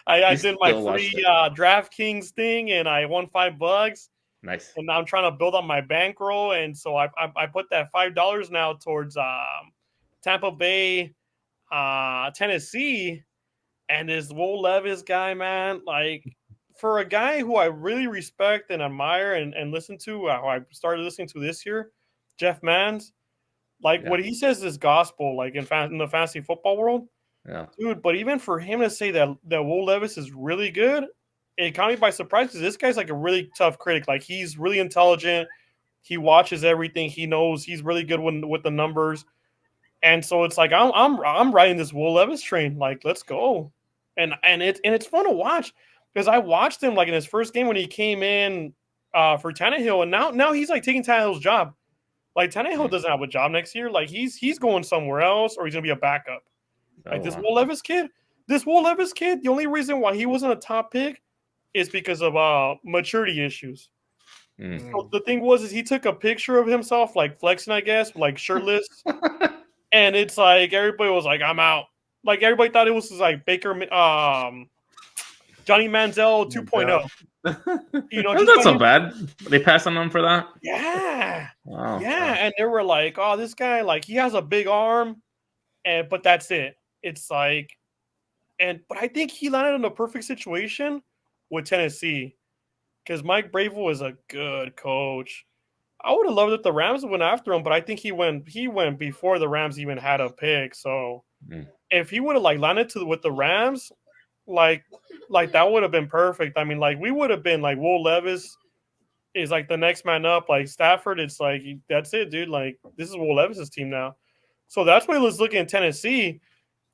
I did my free DraftKings thing, and I won $5. Nice. And now I'm trying to build up my bankroll, and so I put that $5 now towards Tampa Bay, Tennessee, and this Will Levis guy, man. Like, for a guy who I really respect and admire and listen to, who I started listening to this year, Jeff Mans. Like what he says is gospel, like in the fantasy football world, dude. But even for him to say that Will Levis is really good, it caught me by surprise because this guy's like a really tough critic. Like he's really intelligent, he watches everything, he knows, he's really good with the numbers, and so it's like I'm riding this Will Levis train. Like let's go, and it's fun to watch because I watched him like in his first game when he came in for Tannehill, and now he's like taking Tannehill's job. Like Tannehill doesn't have a job next year. Like he's going somewhere else, or he's gonna be a backup. Will Levis kid, the only reason why he wasn't a top pick is because of maturity issues. So the thing is he took a picture of himself like flexing, I guess, like shirtless, And it's like everybody was like, I'm out. Like everybody thought it was like Baker, Johnny Manziel 2.0. You know, That's just not so Johnny- bad. They passed on him for that. Yeah. Wow. Yeah. And they were like, oh, this guy, like, he has a big arm, but that's it. It's like, but I think he landed in a perfect situation with Tennessee because Mike Brable is a good coach. I would have loved if the Rams went after him, but I think he went before the Rams even had a pick. So if he would have like landed with the Rams, like that would have been perfect. I mean, like we would have been like Will Levis is like the next man up. Like Stafford, it's like that's it, dude. Like this is Will Levis's team now. So that's why he was looking at Tennessee.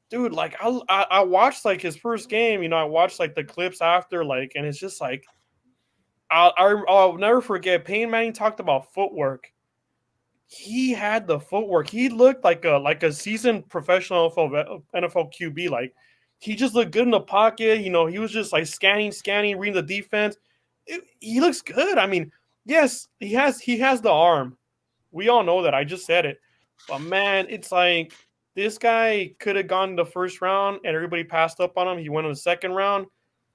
Dude, like I watched like his first game, you know, I watched like the clips after, like, and it's just like I'll never forget. Peyton Manning talked about footwork. He had the footwork. He looked like a seasoned professional NFL QB. Like he just looked good in the pocket. You know, he was just like scanning, reading the defense. He looks good. I mean, yes, he has the arm. We all know that. I just said it. But man, it's like this guy could have gone the first round and everybody passed up on him. He went in the second round.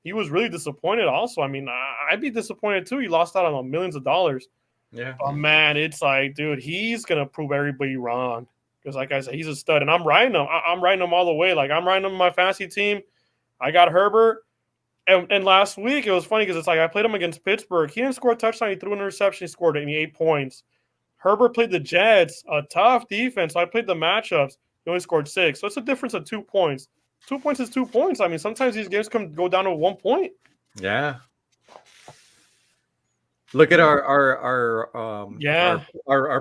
He was really disappointed also. I mean, I'd be disappointed too. He lost out on millions of dollars. Yeah. But man, it's like, dude, he's going to prove everybody wrong. Because like I said, he's a stud. And I'm riding him. I'm riding him all the way. Like I'm riding him in my fantasy team. I got Herbert. And last week, it was funny because it's like I played him against Pittsburgh. He didn't score a touchdown. He threw an interception. He scored 8 points. Herbert played the Jets, a tough defense. So I played the matchups. He only scored 6. So it's a difference of 2 points. 2 points is 2 points. I mean, sometimes these games go down to 1 point. Yeah. Look at our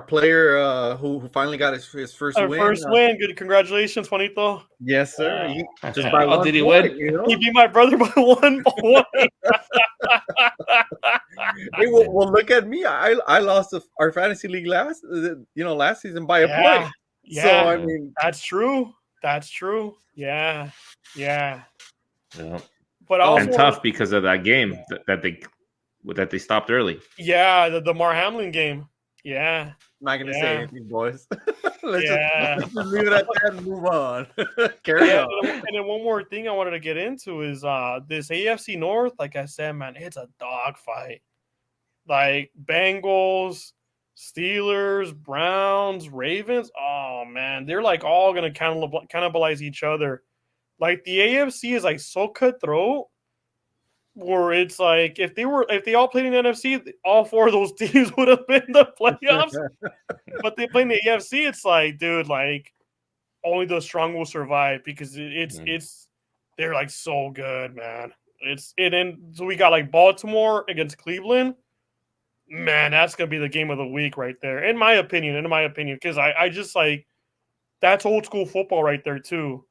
player who finally got his first win. First win. Good, congratulations, Juanito. Yes, sir. Just by one did he win? You know? He beat my brother by 1 point. Hey, well, look at me. I lost our fantasy league last season by a play. Yeah, so I mean, that's true. Yeah. Yeah. But also, and tough because of that game that they stopped early. Yeah, the Mar Hamlin game. Yeah. I'm not gonna say anything, boys. Let's just leave it at that and move on. Carry on. And then one more thing I wanted to get into is this AFC North. Like I said, man, it's a dogfight. Like Bengals, Steelers, Browns, Ravens. Oh man, they're like all gonna cannibalize each other. Like the AFC is like so cutthroat, where it's like if they all played in the NFC, all 4 of those teams would have been in the playoffs. But they play in the AFC, it's like, dude, like only the strong will survive because it's they're like so good, man. So we got like Baltimore against Cleveland. Man, that's gonna be the game of the week right there, in my opinion. Because I just like that's old school football right there too.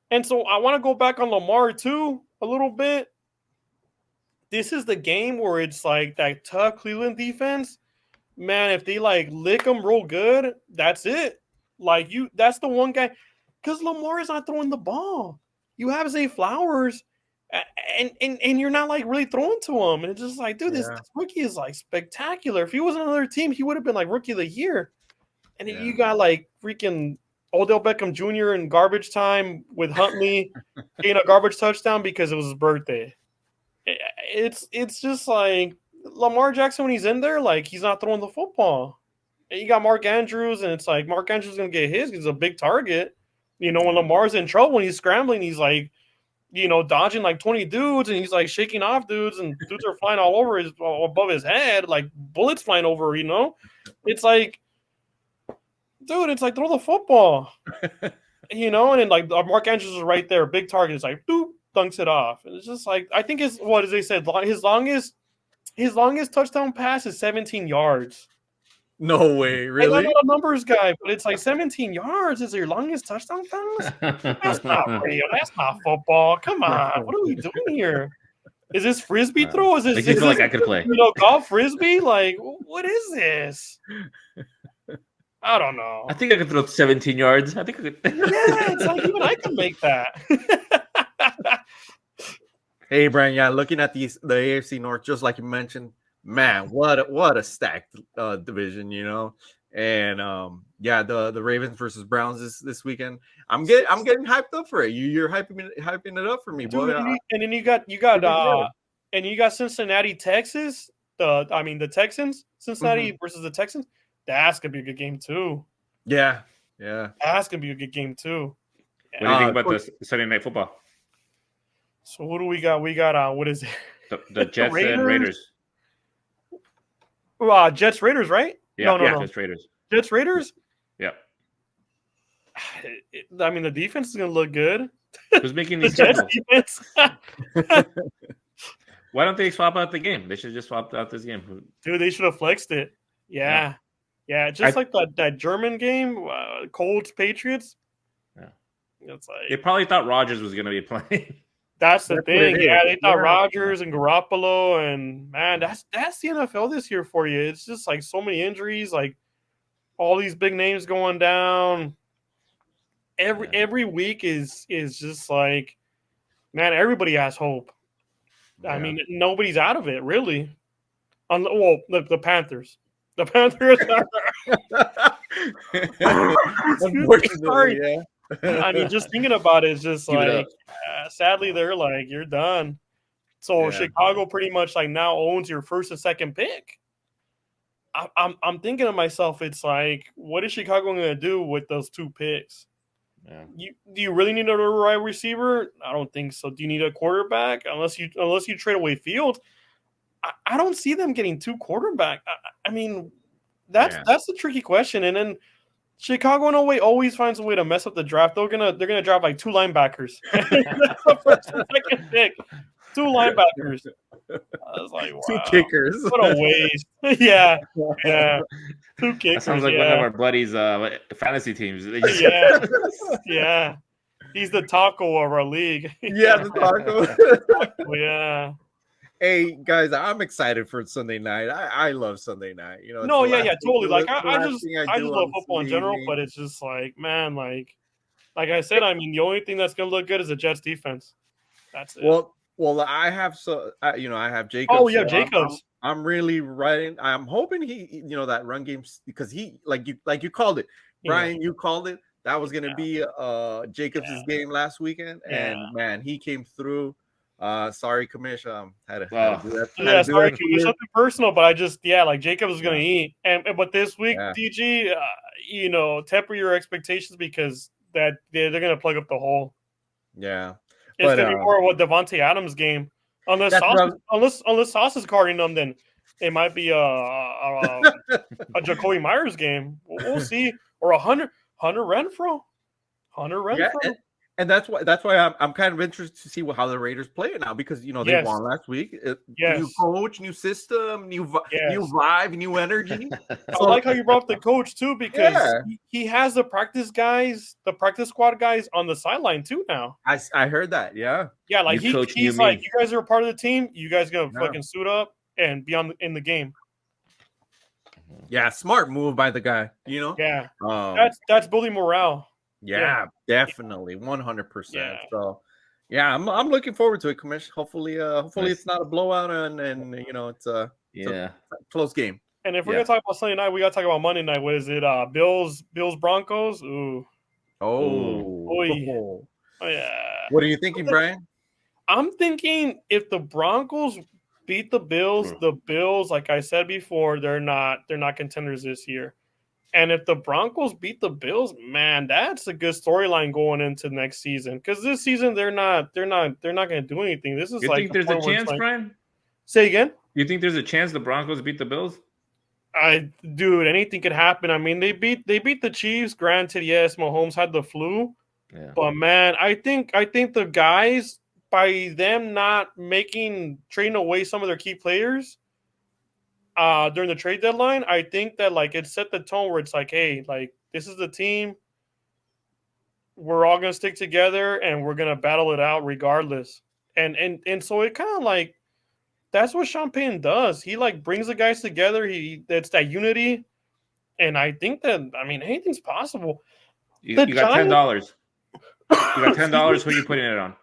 And so I want to go back on Lamar too a little bit. This is the game where it's like that tough Cleveland defense. Man, if they like lick them real good, that's it. Like that's the one guy. Because Lamar is not throwing the ball. You have Zay Flowers, and you're not like really throwing to him. And it's just like, dude, this rookie is like spectacular. If he was on another team, he would have been like rookie of the year. And you got like freaking Odell Beckham Jr. in garbage time with Huntley getting a garbage touchdown because it was his birthday. It's just like Lamar Jackson when he's in there, like he's not throwing the football. And you got Mark Andrews, and it's like Mark Andrews is gonna get his because he's a big target. You know, when Lamar's in trouble, when he's scrambling, he's like, you know, dodging like 20 dudes, and he's like shaking off dudes, and dudes are flying all over above his head, like bullets flying over. You know, it's like, dude, it's like throw the football. You know, and then like Mark Andrews is right there, big target. It's like, boop, dunks it off. And it's just like, I think it's what as they said, his longest touchdown pass is 17 yards. No way, really? I'm not a numbers guy, but it's like 17 yards is your longest touchdown pass? That's not real. That's not football. Come on. What are we doing here? Is this frisbee throw? Is this, makes me feel like I could play. You know, golf frisbee? Like, what is this? I don't know. I think I could throw 17 yards. I think I could. Yeah, it's like even I can make that. Hey, Brian. Yeah, looking at the AFC North, just like you mentioned, man, what a stacked division, you know. And yeah, the Ravens versus Browns this weekend. I'm getting hyped up for it. You're hyping it up for me, boy. Dude, and then you Pretty good. got Cincinnati, Texas. The Texans, Cincinnati versus the Texans. That's gonna be a good game too. Yeah. That's gonna be a good game too. What do you think about the Sunday Night Football? So what do we got? We got what is it? The Jets and Raiders. Jets Raiders, right? Yeah, no. Jets Raiders. Jets Raiders. Yeah. The defense is gonna look good. Who's making The these Jets schedules? defense. Why don't they swap out the game? They should just swap out this game. Dude, they should have flexed it. Yeah. Just like that German game, Colts Patriots. Yeah. It's like They probably thought Rodgers was going to be playing. that's the thing. Yeah, they thought Yeah. Rodgers and Garoppolo, and man, that's the NFL this year for you. It's just like so many injuries, like all these big names going down. Every week is just like, man, everybody has hope. I Yeah. mean, nobody's out of it really. The Panthers. The Panthers are. Unfortunately, yeah. I mean, just thinking about it is just Give it like, sadly, they're like, you're done. So Yeah. Chicago pretty much like now owns your first and second pick. I'm thinking to myself, it's like, what is Chicago going to do with those two picks? Yeah. Do you really need a wide receiver? I don't think so. Do you need a quarterback? Unless you trade away Fields, I don't see them getting two quarterback. I mean, that's the tricky question. And then Chicago in a way always finds a way to mess up the draft. They're gonna draft like two linebackers. That's the first and second pick. Two linebackers. I was like, wow. Two kickers. What a waste. yeah. Two kickers. That sounds like one of our buddies' fantasy teams. They just- Yeah. He's the taco of our league. Yeah, the taco. Yeah. Hey guys, I'm excited for Sunday night. I love Sunday night. You know. No, it's the yeah, last- totally. Like the I last just thing I do just love on football in Sunday general, evening. but it's just like, man, like I said, I mean, the only thing that's gonna look good is the Jets defense. That's it. Well, I have I have Jacobs. Oh, yeah, so Jacobs. I'm really writing. I'm hoping he, that run game, because he like you called it, Brian. You called it. That was gonna be Jacobs' game last weekend, and man, he came through. Sorry, Commish. Had to do that. Yeah, sorry, it's something personal, but I just like Jacobs is gonna eat, but this week, DG, temper your expectations because that they're gonna plug up the hole. Yeah, it's gonna be more of what Devontae Adams game, unless Sauce is guarding them, then it might be a Jacoby Myers game. We'll see, or a Hunter Renfrow. Yeah, and that's why I'm kind of interested to see how the Raiders play it now, because they won last week. New coach, new system, new vibe, new energy. I like how you brought up the coach too, because he has the practice squad guys on the sideline too now. I heard that. Yeah, like he's like, you guys are a part of the team. You guys gonna fucking suit up and be in the game. Yeah, smart move by the guy. Yeah, that's building morale. Yeah, definitely, 100%. So, I'm looking forward to it, Commish. Hopefully, it's not a blowout, and it's a close game. And if we're gonna talk about Sunday night, we gotta talk about Monday night. What is it? Bills Broncos. Ooh. Oh yeah. What are you thinking, Brian? I'm thinking if the Broncos beat the Bills, like I said before, they're not contenders this year. And if the Broncos beat the Bills, man, that's a good storyline going into next season. Because this season they're not going to do anything. This is you think there's a chance, Brian? Say again. You think there's a chance the Broncos beat the Bills? Dude, anything could happen. I mean, they beat the Chiefs. Granted, yes, Mahomes had the flu, but man, I think the guys, by them not trading away some of their key players during the trade deadline, I think that like it set the tone where it's like, hey, like this is the team. We're all gonna stick together and we're gonna battle it out regardless. And so it kind of like that's what Sean Payton does. He like brings the guys together. That's that unity. And I think that anything's possible. You got $10. You got $10. Who are you putting it on?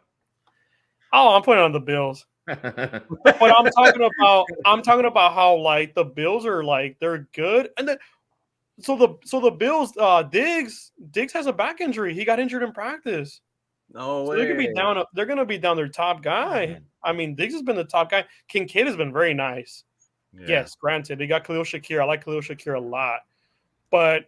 Oh, I'm putting it on the Bills. But I'm talking about how like the Bills are like they're good, and then So the Bills, Diggs has a back injury. He got injured in practice. No So way. they're gonna be down. They're gonna be down their top guy. I mean, Diggs has been the top guy. Kincaid has been very nice. Yeah. Yes, granted, they got Khalil Shakir. I like Khalil Shakir a lot, but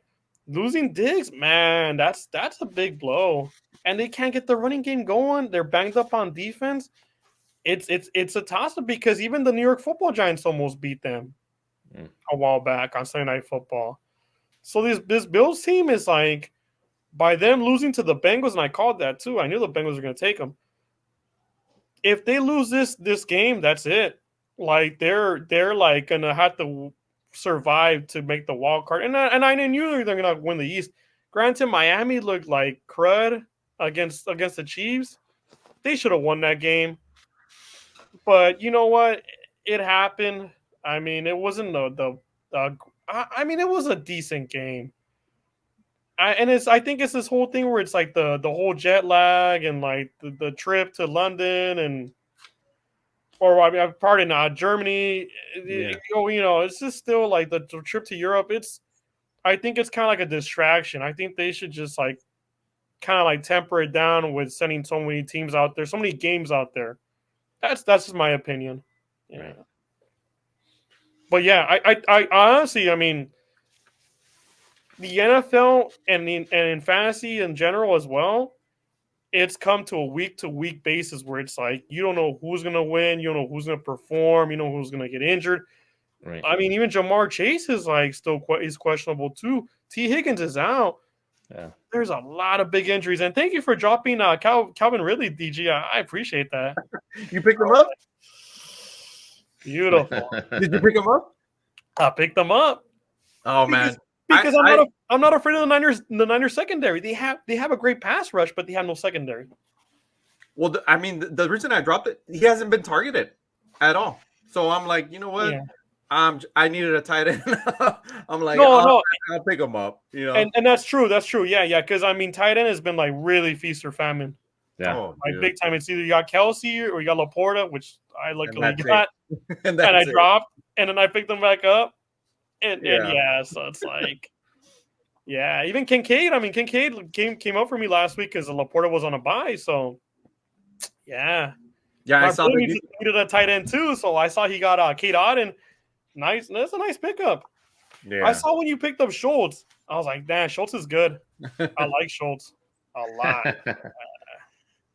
losing Diggs, man, that's a big blow. And they can't get the running game going. They're banged up on defense. It's a toss up because even the New York Football Giants almost beat them a while back on Sunday Night Football. So this Bills team is like, by them losing to the Bengals, and I called that too. I knew the Bengals were going to take them. If they lose this game, that's it. Like they're like gonna have to survive to make the wild card. And I knew they're gonna win the East. Granted, Miami looked like crud against the Chiefs. They should have won that game. But you know what? It happened. I mean, it wasn't I mean, it was a decent game. I think it's this whole thing where it's like the whole jet lag and like the trip to London Germany. Yeah. You know, it's just still like the trip to Europe. I think it's kind of like a distraction. I think they should just like kind of like temper it down with sending so many teams out there, so many games out there. That's just my opinion. Yeah. Right. But yeah, I honestly, I mean, the NFL and in fantasy in general as well, it's come to a week-to-week basis where it's like you don't know who's going to win, you don't know who's going to perform, you know who's going to get injured. Right. I mean, even Jamar Chase is like still is questionable too. T. Higgins is out. Yeah. There's a lot of big injuries, and thank you for dropping Calvin Ridley, DG. I appreciate that. You picked him up? Beautiful. Did you pick him up? I picked them up. Oh man. Because I'm not afraid of the Niners secondary. They have a great pass rush, but they have no secondary. Well, I mean, the reason I dropped it, he hasn't been targeted at all. So I'm like, you know what? Yeah. I needed a tight end. I'm like, No. I'll pick him up. You know, And that's true. That's true. Yeah. Because I mean, tight end has been like really feast or famine, Yeah. like big time. It's either you got Kelsey or you got Laporta, which I luckily that's got, and I it. dropped, and then I picked them back up, and Yeah. yeah, so it's like, yeah, even Kincaid. I mean, Kincaid came up for me last week because Laporta was on a bye, so yeah. Yeah, I My saw brother that. needed a tight end too, so I saw he got Kate Auden. Nice, that's a nice pickup. Yeah. I saw when you picked up Schultz. I was like, damn, Schultz is good. I like Schultz a lot.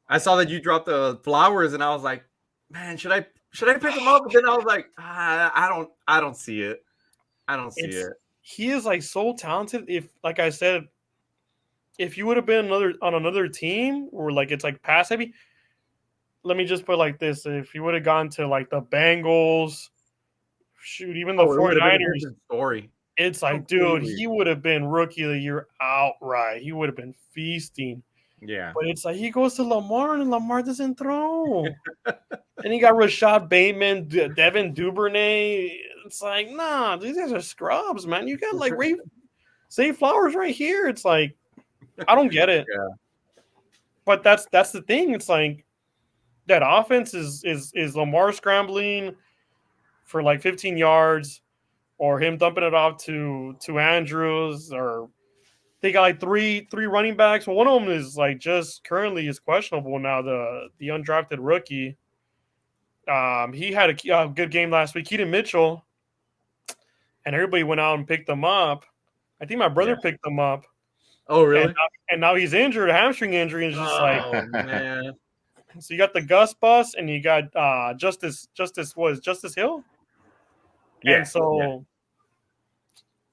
I saw that you dropped the Flowers, and I was like, man, should I pick him up? But then I was like, I don't see it. I don't see it. He is like so talented. If, like I said, if you would have been on another team or like it's like pass heavy, let me just put it like this: if you would have gone to like the Bengals, shoot, even the 49ers, story. it's like, dude, he would have been rookie of the year outright. He would have been feasting. Yeah. But it's like he goes to Lamar and Lamar doesn't throw. And he got Rashad Bateman, Devin Duvernay. It's like, nah, these guys are scrubs, man. You got like Zay Flowers right here. It's like, I don't get it. Yeah. But that's the thing. It's like that offense is Lamar scrambling for like 15 yards or him dumping it off to Andrews, or they got like three running backs. Well, one of them is like just currently is questionable now, the undrafted rookie. He had a good game last week. Keaton Mitchell, and everybody went out and picked him up. I think my brother picked him up. Oh, really? And now he's injured, a hamstring injury, and it's just like, man. So you got the Gus Bus, and you got Justice Hill. Yeah. And so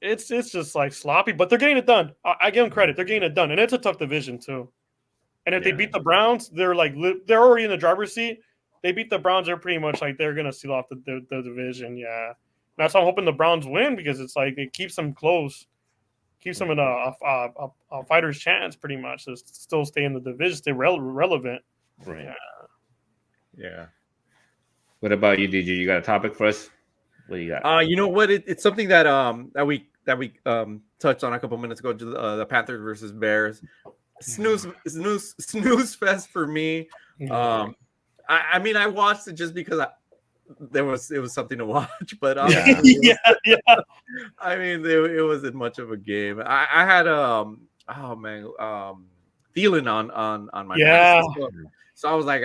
it's just like sloppy, but they're getting it done. I give them credit; they're getting it done, and it's a tough division too. And if they beat the Browns, they're they're already in the driver's seat. They beat the Browns, they're pretty much like they're gonna seal off the division. Yeah, that's why I'm hoping the Browns win, because it's like it keeps them close, keeps them in a fighter's chance pretty much to still stay in the division, stay relevant. Right. Yeah. What about you, DG? You got a topic for us? What do you got? You know what? It's something that we touched on a couple minutes ago. The Panthers versus Bears. Snooze fest for me. I mean, I watched it just because it was something to watch. But Yeah. honestly, Yeah. I mean, it wasn't much of a game. I had Thielen on my Yeah. fantasy. So I was like,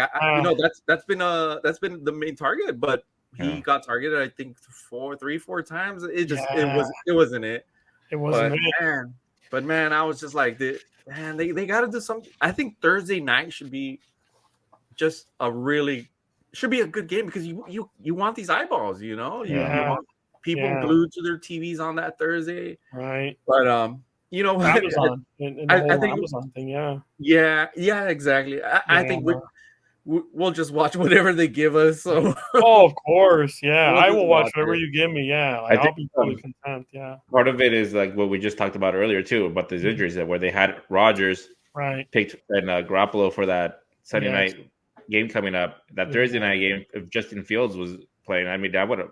that's been the main target, but he Yeah. got targeted, I think, 4 times. It Yeah. wasn't it. It wasn't But man, I was just like, they got to do something. I think Thursday night should be just a good game because you want these eyeballs, you know. You want people glued to their TVs on that Thursday, right? But you know what? Amazon and the whole I think Amazon thing, yeah, exactly. I think we'll just watch whatever they give us. So oh, of course, yeah. We'll I just will watch watch whatever it. you give me. Yeah, like, I'll be totally content. Yeah, Part of it is like what we just talked about earlier too, about these injuries that where they had Rodgers right. picked and Garoppolo for that Sunday Yes. night game coming up. That Yeah. Thursday night game, if Justin Fields was playing, I mean, I would have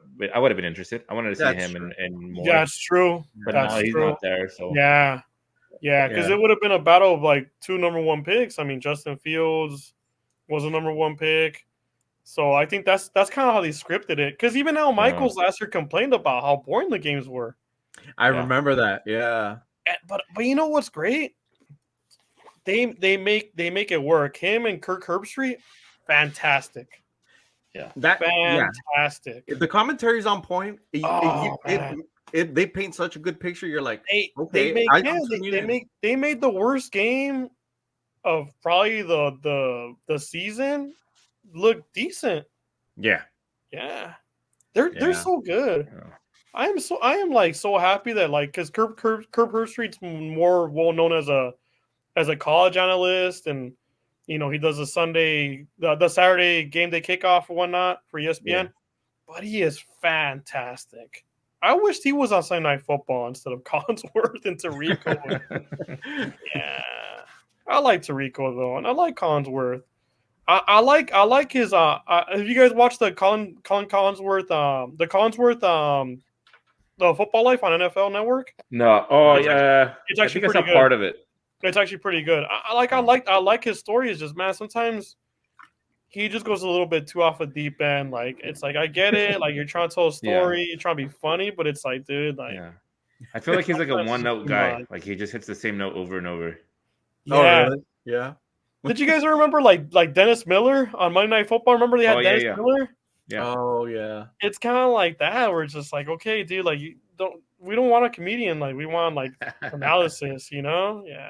been interested. I wanted to see That's him true. and more. That's true. But That's now he's true. not there. So Yeah, because Yeah. it would have been a battle of like 2 number 1 picks. I mean, Justin Fields was a number 1 pick, so I think that's kind of how they scripted it. Because even Al Michaels last year complained about how boring the games were. I remember that. Yeah. But you know what's great? They make it work. Him and Kirk Herbstreit, fantastic. Fantastic. If the commentary's on point, Oh, they paint such a good picture. You're like, They made the worst game of probably the season look decent. Yeah. They're so good. Yeah. I am like so happy that, like, because Kirk Herbstreit's more well known as a college analyst, and you know he does the Saturday game day kickoff or whatnot for ESPN. Yeah. But he is fantastic. I wished he was on Sunday Night Football instead of Collinsworth and Tirico. Yeah, I like Tirico though, and I like Collinsworth. I like his. Have you guys watched the Colin Collinsworth? The Collinsworth. The Football Life on NFL Network. No. Oh yeah. It's actually I think pretty good. part of it. It's actually pretty good. I like his story. It's just, man, sometimes he just goes a little bit too off a deep end. Like, it's like, I get it. Like, you're trying to tell a story, you're trying to be funny, but it's like, dude, like, I feel like he's like a sometimes one note it's too guy. much. Like he just hits the same note over and over. Yeah. Oh, really? Yeah. Did you guys remember like Dennis Miller on Monday Night Football? Remember they had Dennis Miller? Yeah. Oh yeah. It's kind of like that, where it's just like, okay, dude, like we don't want a comedian, like we want like analysis, you know? Yeah.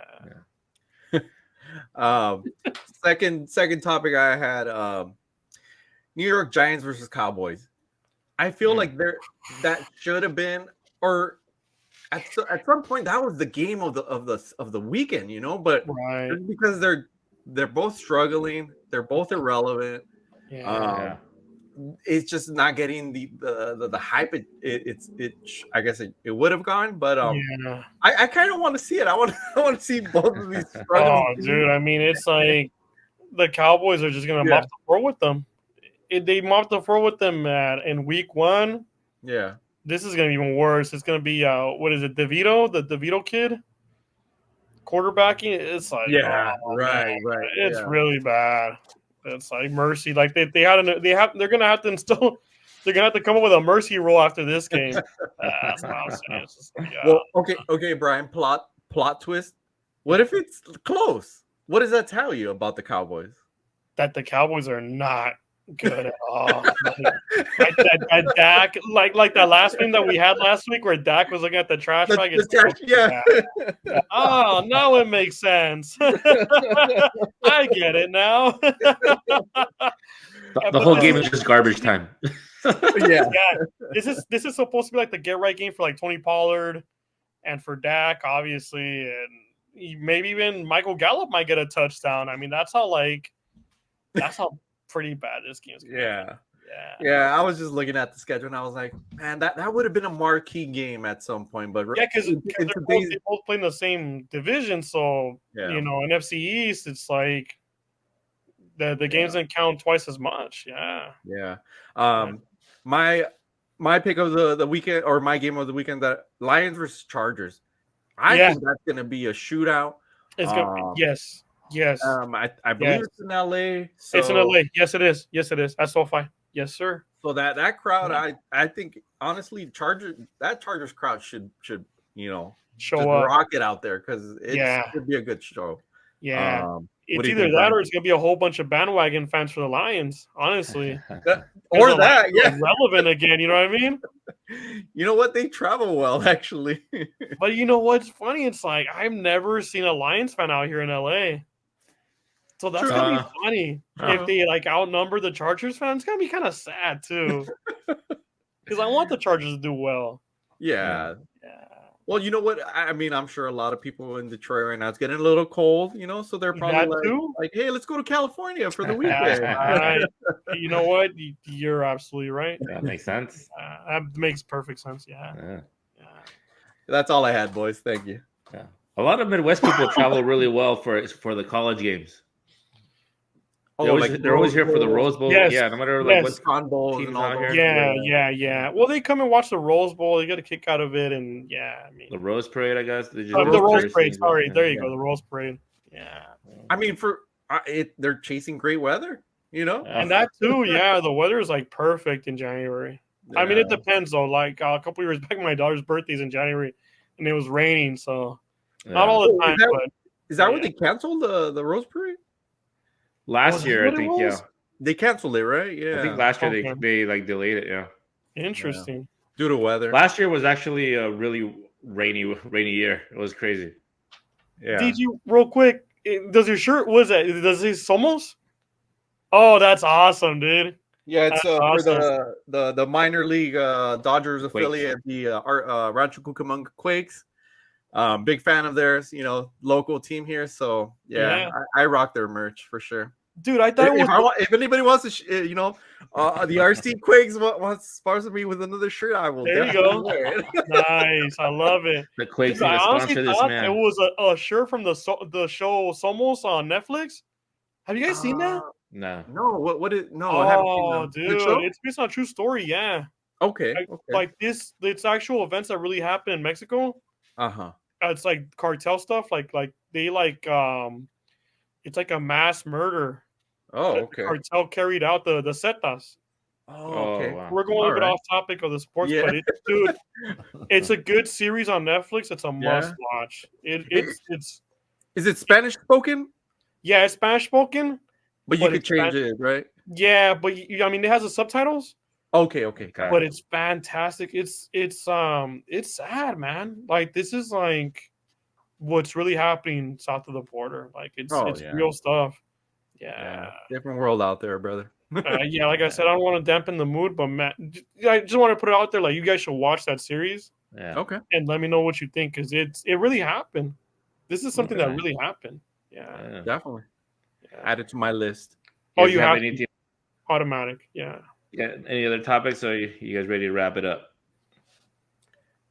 Second topic I had, New York Giants versus Cowboys. I feel like that should have been, or at some point that was the game of the weekend, you know. But right, because they're both struggling, they're both irrelevant. Yeah. It's just not getting the hype. I guess it would have gone, but yeah. I kind of want to see it. I want to see both of these. Oh, dude, I mean, it's like the Cowboys are just gonna mop the floor with them. They mopped the floor with them in week 1. Yeah. This is gonna be even worse. It's gonna be what is it, DeVito, the DeVito kid, quarterbacking. It's like, right. It's really bad. It's like mercy. Like they're gonna have to instill. They're gonna have to come up with a mercy rule after this game. That's what I'm saying. It's just like, Well, okay, Brian. Plot twist. What if it's close? What does that tell you about the Cowboys? That the Cowboys are not good at all. like that Dak, like that last game that we had last week, where Dak was looking at the trash bag. Oh, now it makes sense. I get it now. The whole game is just garbage time. Yeah. This is supposed to be like the get right game for like Tony Pollard and for Dak, obviously, and maybe even Michael Gallup might get a touchdown. I mean, that's how pretty bad this game is. Yeah. I was just looking at the schedule and I was like, man, that would have been a marquee game at some point. But because they both play in the same division, so you know, in NFC East, it's like the games didn't count twice as much. My pick of the weekend, or my game of the weekend, that Lions versus Chargers. I think that's gonna be a shootout. It's gonna be, yes. I believe it's in LA. It's in LA. Yes, it is. That's SoFi. Yes, sir. So that crowd, Yeah. I think honestly, Chargers crowd should Show just up. rock it out there because it Yeah. should be a good show. Yeah. What It's do you either think, that Brian? or it's gonna be a whole bunch of bandwagon fans for the Lions, honestly. Or The that, Lions are, yeah. relevant again, you know what I mean? You know what? They travel well, actually. But you know what's funny? It's like I've never seen a Lions fan out here in LA. So that's True. gonna be funny. Uh-huh. If they like outnumber the Chargers fans, it's gonna be kind of sad too. Because I want the Chargers to do well. Yeah. Yeah. Well, you know what? I mean, I'm sure a lot of people in Detroit right now, it's getting a little cold, so they're probably That too? like, hey, let's go to California for the That's weekend. right. You know what? You're absolutely right. That makes sense. That makes perfect sense. Yeah. Yeah. Yeah. That's all I had, boys. Thank you. Yeah. A lot of Midwest people travel really well for the college games. They're always here for the Rose Bowl. Yes. Yeah, no matter Yes. what's Con Bowls teams and all out those. here. Yeah. Well, they come and watch the Rose Bowl. They get a kick out of it, and yeah, I mean, the Rose Parade, I guess. the Rose Parade. Sorry, there you Yeah. go, the Rose Parade. Yeah, I mean, they're chasing great weather, and that too. Yeah, the weather is like perfect in January. I mean, it depends though. Like a couple years back, my daughter's birthday's in January, and it was raining, so not all the time. Is that where they canceled the Rose Parade? Last year, I think, yeah. They canceled it, right? Yeah. I think last year Okay. they like delayed it, yeah. Interesting. Due to weather. Last year was actually a really rainy year. It was crazy. Yeah. Did you real quick? Does your shirt? Was that? Does it Somos? Oh, that's awesome, dude. Yeah, it's That's for the minor league Dodgers affiliate, the Rancho Cucamonga Quakes. Big fan of theirs, local team here. So yeah. I rock their merch for sure. Dude, I thought if anybody wants to, the RC Quakes wants to sponsor me with another shirt, I will. There you definitely go. wear it. Nice, I love it. The Quakes Dude, need I to honestly sponsor this thought man. it was a shirt from the show Somos on Netflix. Have you guys seen that? No. No, what is no? I haven't seen Oh, that. Good dude, show? it's based on a true story. Yeah, Okay. like this. It's actual events that really happened in Mexico. Uh-huh. It's like cartel stuff. Like they it's like a mass murder. Oh, that okay. The cartel carried out the Zetas. Oh, okay. wow. We're going a bit off topic of the sports, Yeah. but dude, it's a good series on Netflix. It's a must watch. It's Is it Spanish spoken? yeah, it's Spanish spoken. But you could it's change it, right? Yeah, but I mean, it has the subtitles. Okay. But it's fantastic. It's sad, man. Like this is like what's really happening south of the border. Like it's real stuff. Yeah. Different world out there, brother. Yeah, like I said, I don't want to dampen the mood, but Matt, I just want to put it out there. Like you guys should watch that series. Yeah. Okay. And let me know what you think because it really happened. This is something that really happened. Yeah. Definitely. Add it to my list. Oh, you have anything? Automatic. Yeah. Yeah. Any other topics? Or you guys ready to wrap it up?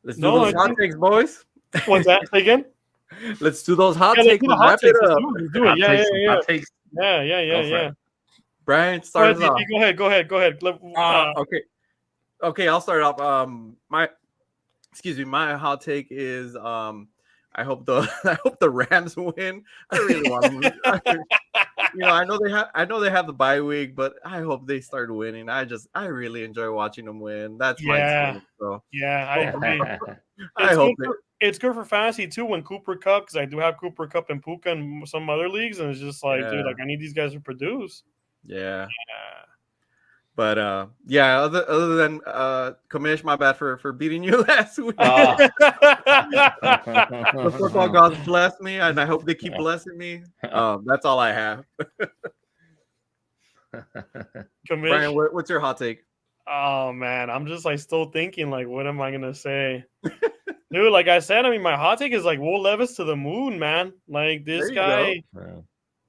Let's do those hot takes, boys. What's that? Say again? Let's do those hot takes. Wrap it up. Do it. Yeah. Hot takes. Yeah. Brian, start us off. Go ahead. Okay, I'll start off. My hot take is I hope the Rams win. I really want them. I know they have the bye week, but I hope they start winning. I really enjoy watching them win. That's my team. So I agree. I hope it's good for fantasy too when Cooper Cup, because I do have Cooper Cup and Puka and some other leagues, and it's just like, dude, like I need these guys to produce. Yeah. But other than Kamish, my bad for beating you last week. The football gods bless me, and I hope they keep blessing me. That's all I have. Brian, what's your hot take? Oh man, I'm just like still thinking like, what am I gonna say? Dude, like I said, I mean, my hot take is like Will Levis to the moon, man. Like this guy.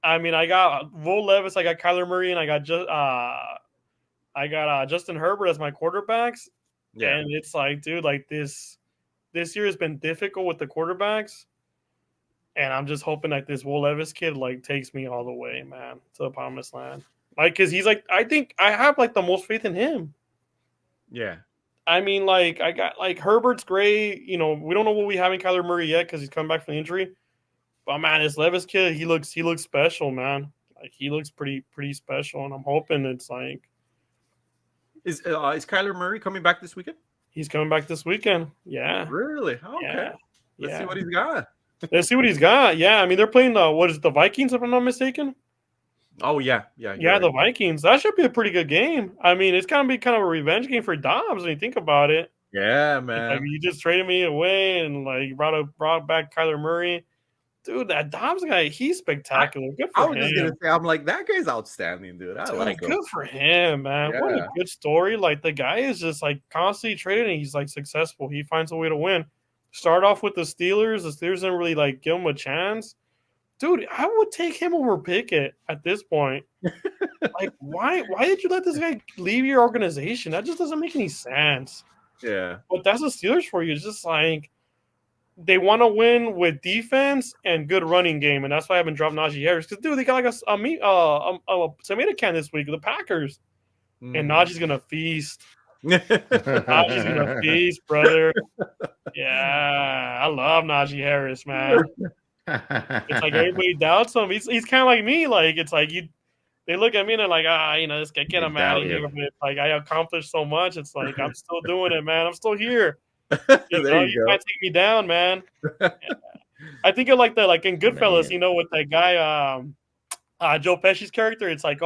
I mean, I got Will Levis, I got Kyler Murray, and I got Justin Herbert as my quarterbacks. Yeah. And it's like, dude, like this year has been difficult with the quarterbacks. And I'm just hoping that this Will Levis kid like takes me all the way, man, to the promised land. Like, cause he's like, I think I have like the most faith in him. Yeah. I mean, like I got like Herbert's great. We don't know what we have in Kyler Murray yet because he's coming back from the injury. But man, this Levis kid, he looks special, man. Like he looks pretty special, and I'm hoping it's like Is Kyler Murray coming back this weekend? He's coming back this weekend. Yeah. Really? Okay. Yeah. Let's see what he's got. Let's see what he's got. Yeah, I mean they're playing the Vikings, if I'm not mistaken. Oh yeah. Yeah, the Vikings. That should be a pretty good game. I mean, it's gonna be kind of a revenge game for Dobbs when you think about it. Yeah, Like man. you just traded me away and like brought back Kyler Murray. Dude, that Dobbs guy, he's spectacular. Good I for was him. just gonna say, I'm like, that guy's outstanding, dude. I Dude, like him. good for him, man. What a Yeah. good story. Like the guy is just like constantly trading and he's like successful. He finds a way to win. Start off with the Steelers. The Steelers didn't really like give him a chance. Dude, I would take him over Pickett at this point. Like, why did you let this guy leave your organization? That just doesn't make any sense. Yeah. But that's the Steelers for you. It's just like they want to win with defense and good running game, and that's why I've been dropping Najee Harris. Because dude, they got like a tomato can this week, the Packers, and Najee's gonna feast. Najee's gonna feast, brother. Yeah, I love Najee Harris, man. It's like everybody doubts him. He's kind of like me. Like it's like they look at me and they're like, this guy, get him out of here. But like I accomplished so much. It's like I'm still doing it, man. I'm still here. You can't take me down, man. Yeah. I think of like in Goodfellas, with that guy, Joe Pesci's character. It's like,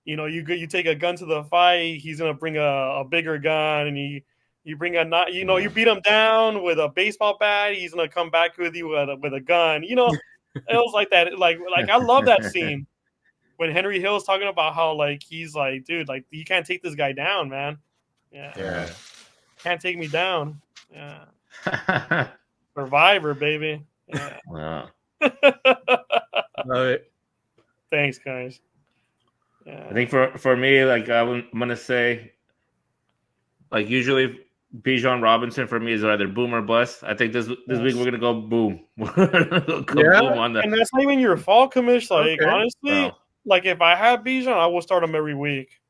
you take a gun to the fight. He's gonna bring a bigger gun, and you bring you beat him down with a baseball bat. He's gonna come back with you with a gun. It was like that. Like I love that scene when Henry Hill's talking about how like he's like, dude, like you can't take this guy down, man. Yeah. Can't take me down. Yeah. Survivor, baby. Yeah. Wow. Love it. Thanks, guys. Yeah. I think for me, like I'm gonna say, like usually Bijan Robinson for me is either boom or bust. I think this week we're gonna go boom. Boom on that. And that's not even your fault, Commish. Like honestly, like if I had Bijan, I would start him every week.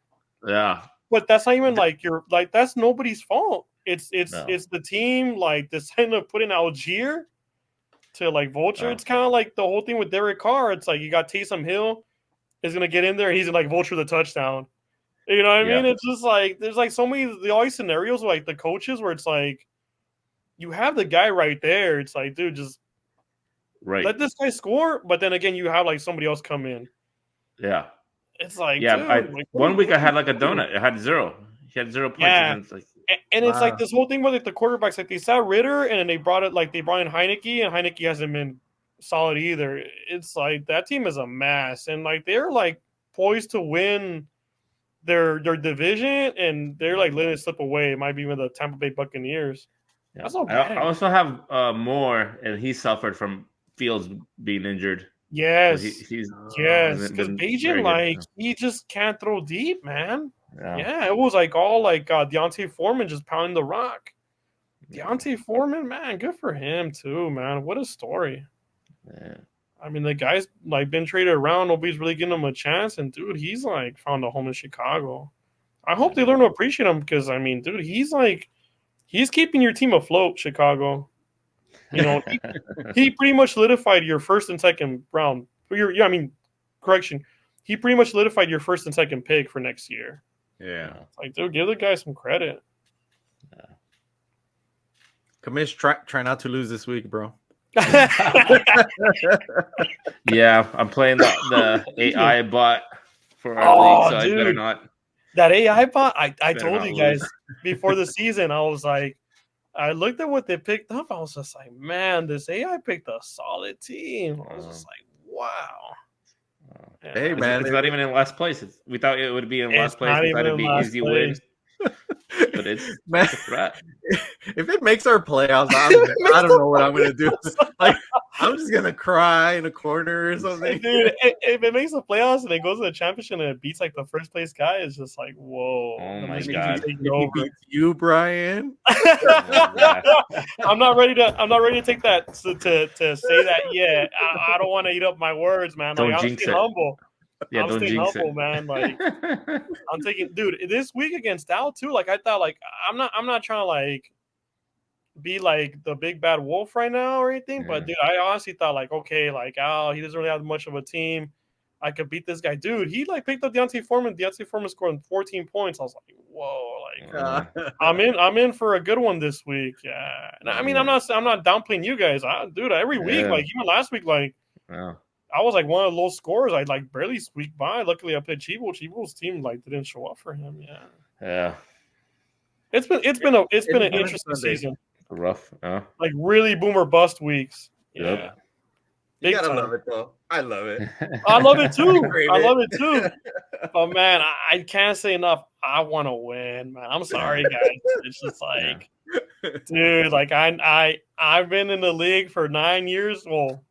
Yeah. But that's not even that's nobody's fault. It's the team like deciding to put in Algier to like vulture. It's kind of like the whole thing with Derek Carr. It's like you got Taysom Hill is gonna get in there and he's gonna like vulture the touchdown. You know what I mean? It's just like there's like so many all these scenarios like the coaches where it's like you have the guy right there. It's like, dude, just let this guy score. But then again, you have like somebody else come in. Yeah. It's like, dude, one week I had like a donut. It had 0. He had 0 points. Yeah. And it's like, it's like this whole thing with like the quarterbacks. Like they sat Ritter and then they brought in Heineke, and Heineke hasn't been solid either. It's like that team is a mess, and like they're like poised to win their division, and they're like letting it slip away. It might be with the Tampa Bay Buccaneers. Yeah. That's not bad. I also have Moore, and he suffered from Fields being injured. Yes, so he's because Bijan good. he just can't throw deep, man. Yeah, it was like all like Deontay Foreman just pounding the rock. Deontay Foreman, man, good for him too, man. What a story. Yeah. I mean, the guy's like been traded around. Nobody's really giving him a chance, and dude, he's like found a home in Chicago. I hope they learn to appreciate him because I mean, dude, he's keeping your team afloat, Chicago. He pretty much solidified your first and second round. Correction. He pretty much solidified your first and second pick for next year. Yeah. Like, dude, give the guy some credit. Commish, try not to lose this week, bro. Yeah, I'm playing the AI bot for our league, so dude, I better not. That AI bot, I told you guys before the season, I was like, I looked at what they picked up. I was just like, man, this AI picked a solid team. I was just like, wow. Yeah. Hey, man. It's not even in last place. We thought it would be in last place. We thought it'd be easy win. But it's right. If it makes our playoffs, I don't know what I'm going to do. Like, I'm just going to cry in a corner or something. Dude, if it makes the playoffs and it goes to the championship and it beats like the first place guy, it's just like, whoa. Oh my God. He beats you, Brian. I'm not ready to take that to say that yet. I don't want to eat up my words, man. Don't like, jinx I'm humble. Yeah, I'm staying humble, man. Like I'm taking, dude, this week against Dow too. Like I thought, like I'm not trying to like be like the big bad wolf right now or anything. But dude, I honestly thought like, okay, like he doesn't really have much of a team. I could beat this guy, dude. He like picked up Deontay Foreman. Deontay Foreman scored 14 points. I was like, whoa, like I'm in for a good one this week. Yeah, and I mean, I'm not downplaying you guys, dude. Every week, Yeah. like even last week, like Yeah. I was like one of the low scorers. I like barely squeaked by. Luckily, I played Chivo. Chivo's team like didn't show up for him. Yeah, Yeah. it's been an interesting Sunday. season. Rough. Yeah. Like really boomer bust weeks. Yeah. Yep. You Big gotta time. love it though. I love it. I love it too. Great, I eh? love it too. But man, I can't say enough. I want to win, man. I'm sorry, guys. It's just like, dude, like I've been in the league for 9 years. Well,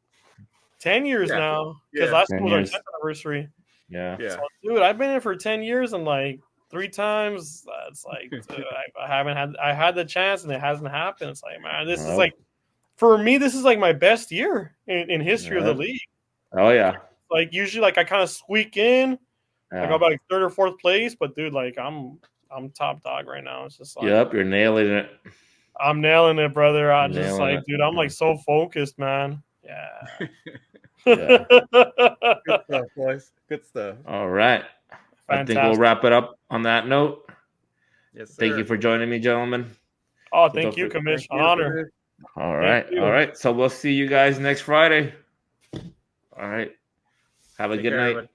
10 years Yeah. now. Because Yeah. last 10 year was our years. 10th anniversary. Yeah. Yeah. Dude, I've been in for 10 years and like 3 times. It's like, dude, I had the chance and it hasn't happened. It's like, man, this is Nope. like, for me, this is like my best year in history of the Yep. league. Oh yeah. Like usually, like I kind of squeak in. I Yeah. go about like 3rd or 4th place, but dude, like I'm top dog right now. It's just like Yep. You're nailing it. I'm nailing it, brother. I just Nailing like, it. dude, I'm like so focused, man. Yeah. Yeah. Good stuff, boys. Good stuff. All right. I think we'll Fantastic. wrap it up on that note. Yes, sir. Thank you for joining me, gentlemen. Oh, So thank don't you, forget- Commish. Thank An you, honor. brother. All Thank right. you. All right. So we'll see you guys next Friday. All right. Have a Take good care, night. everybody.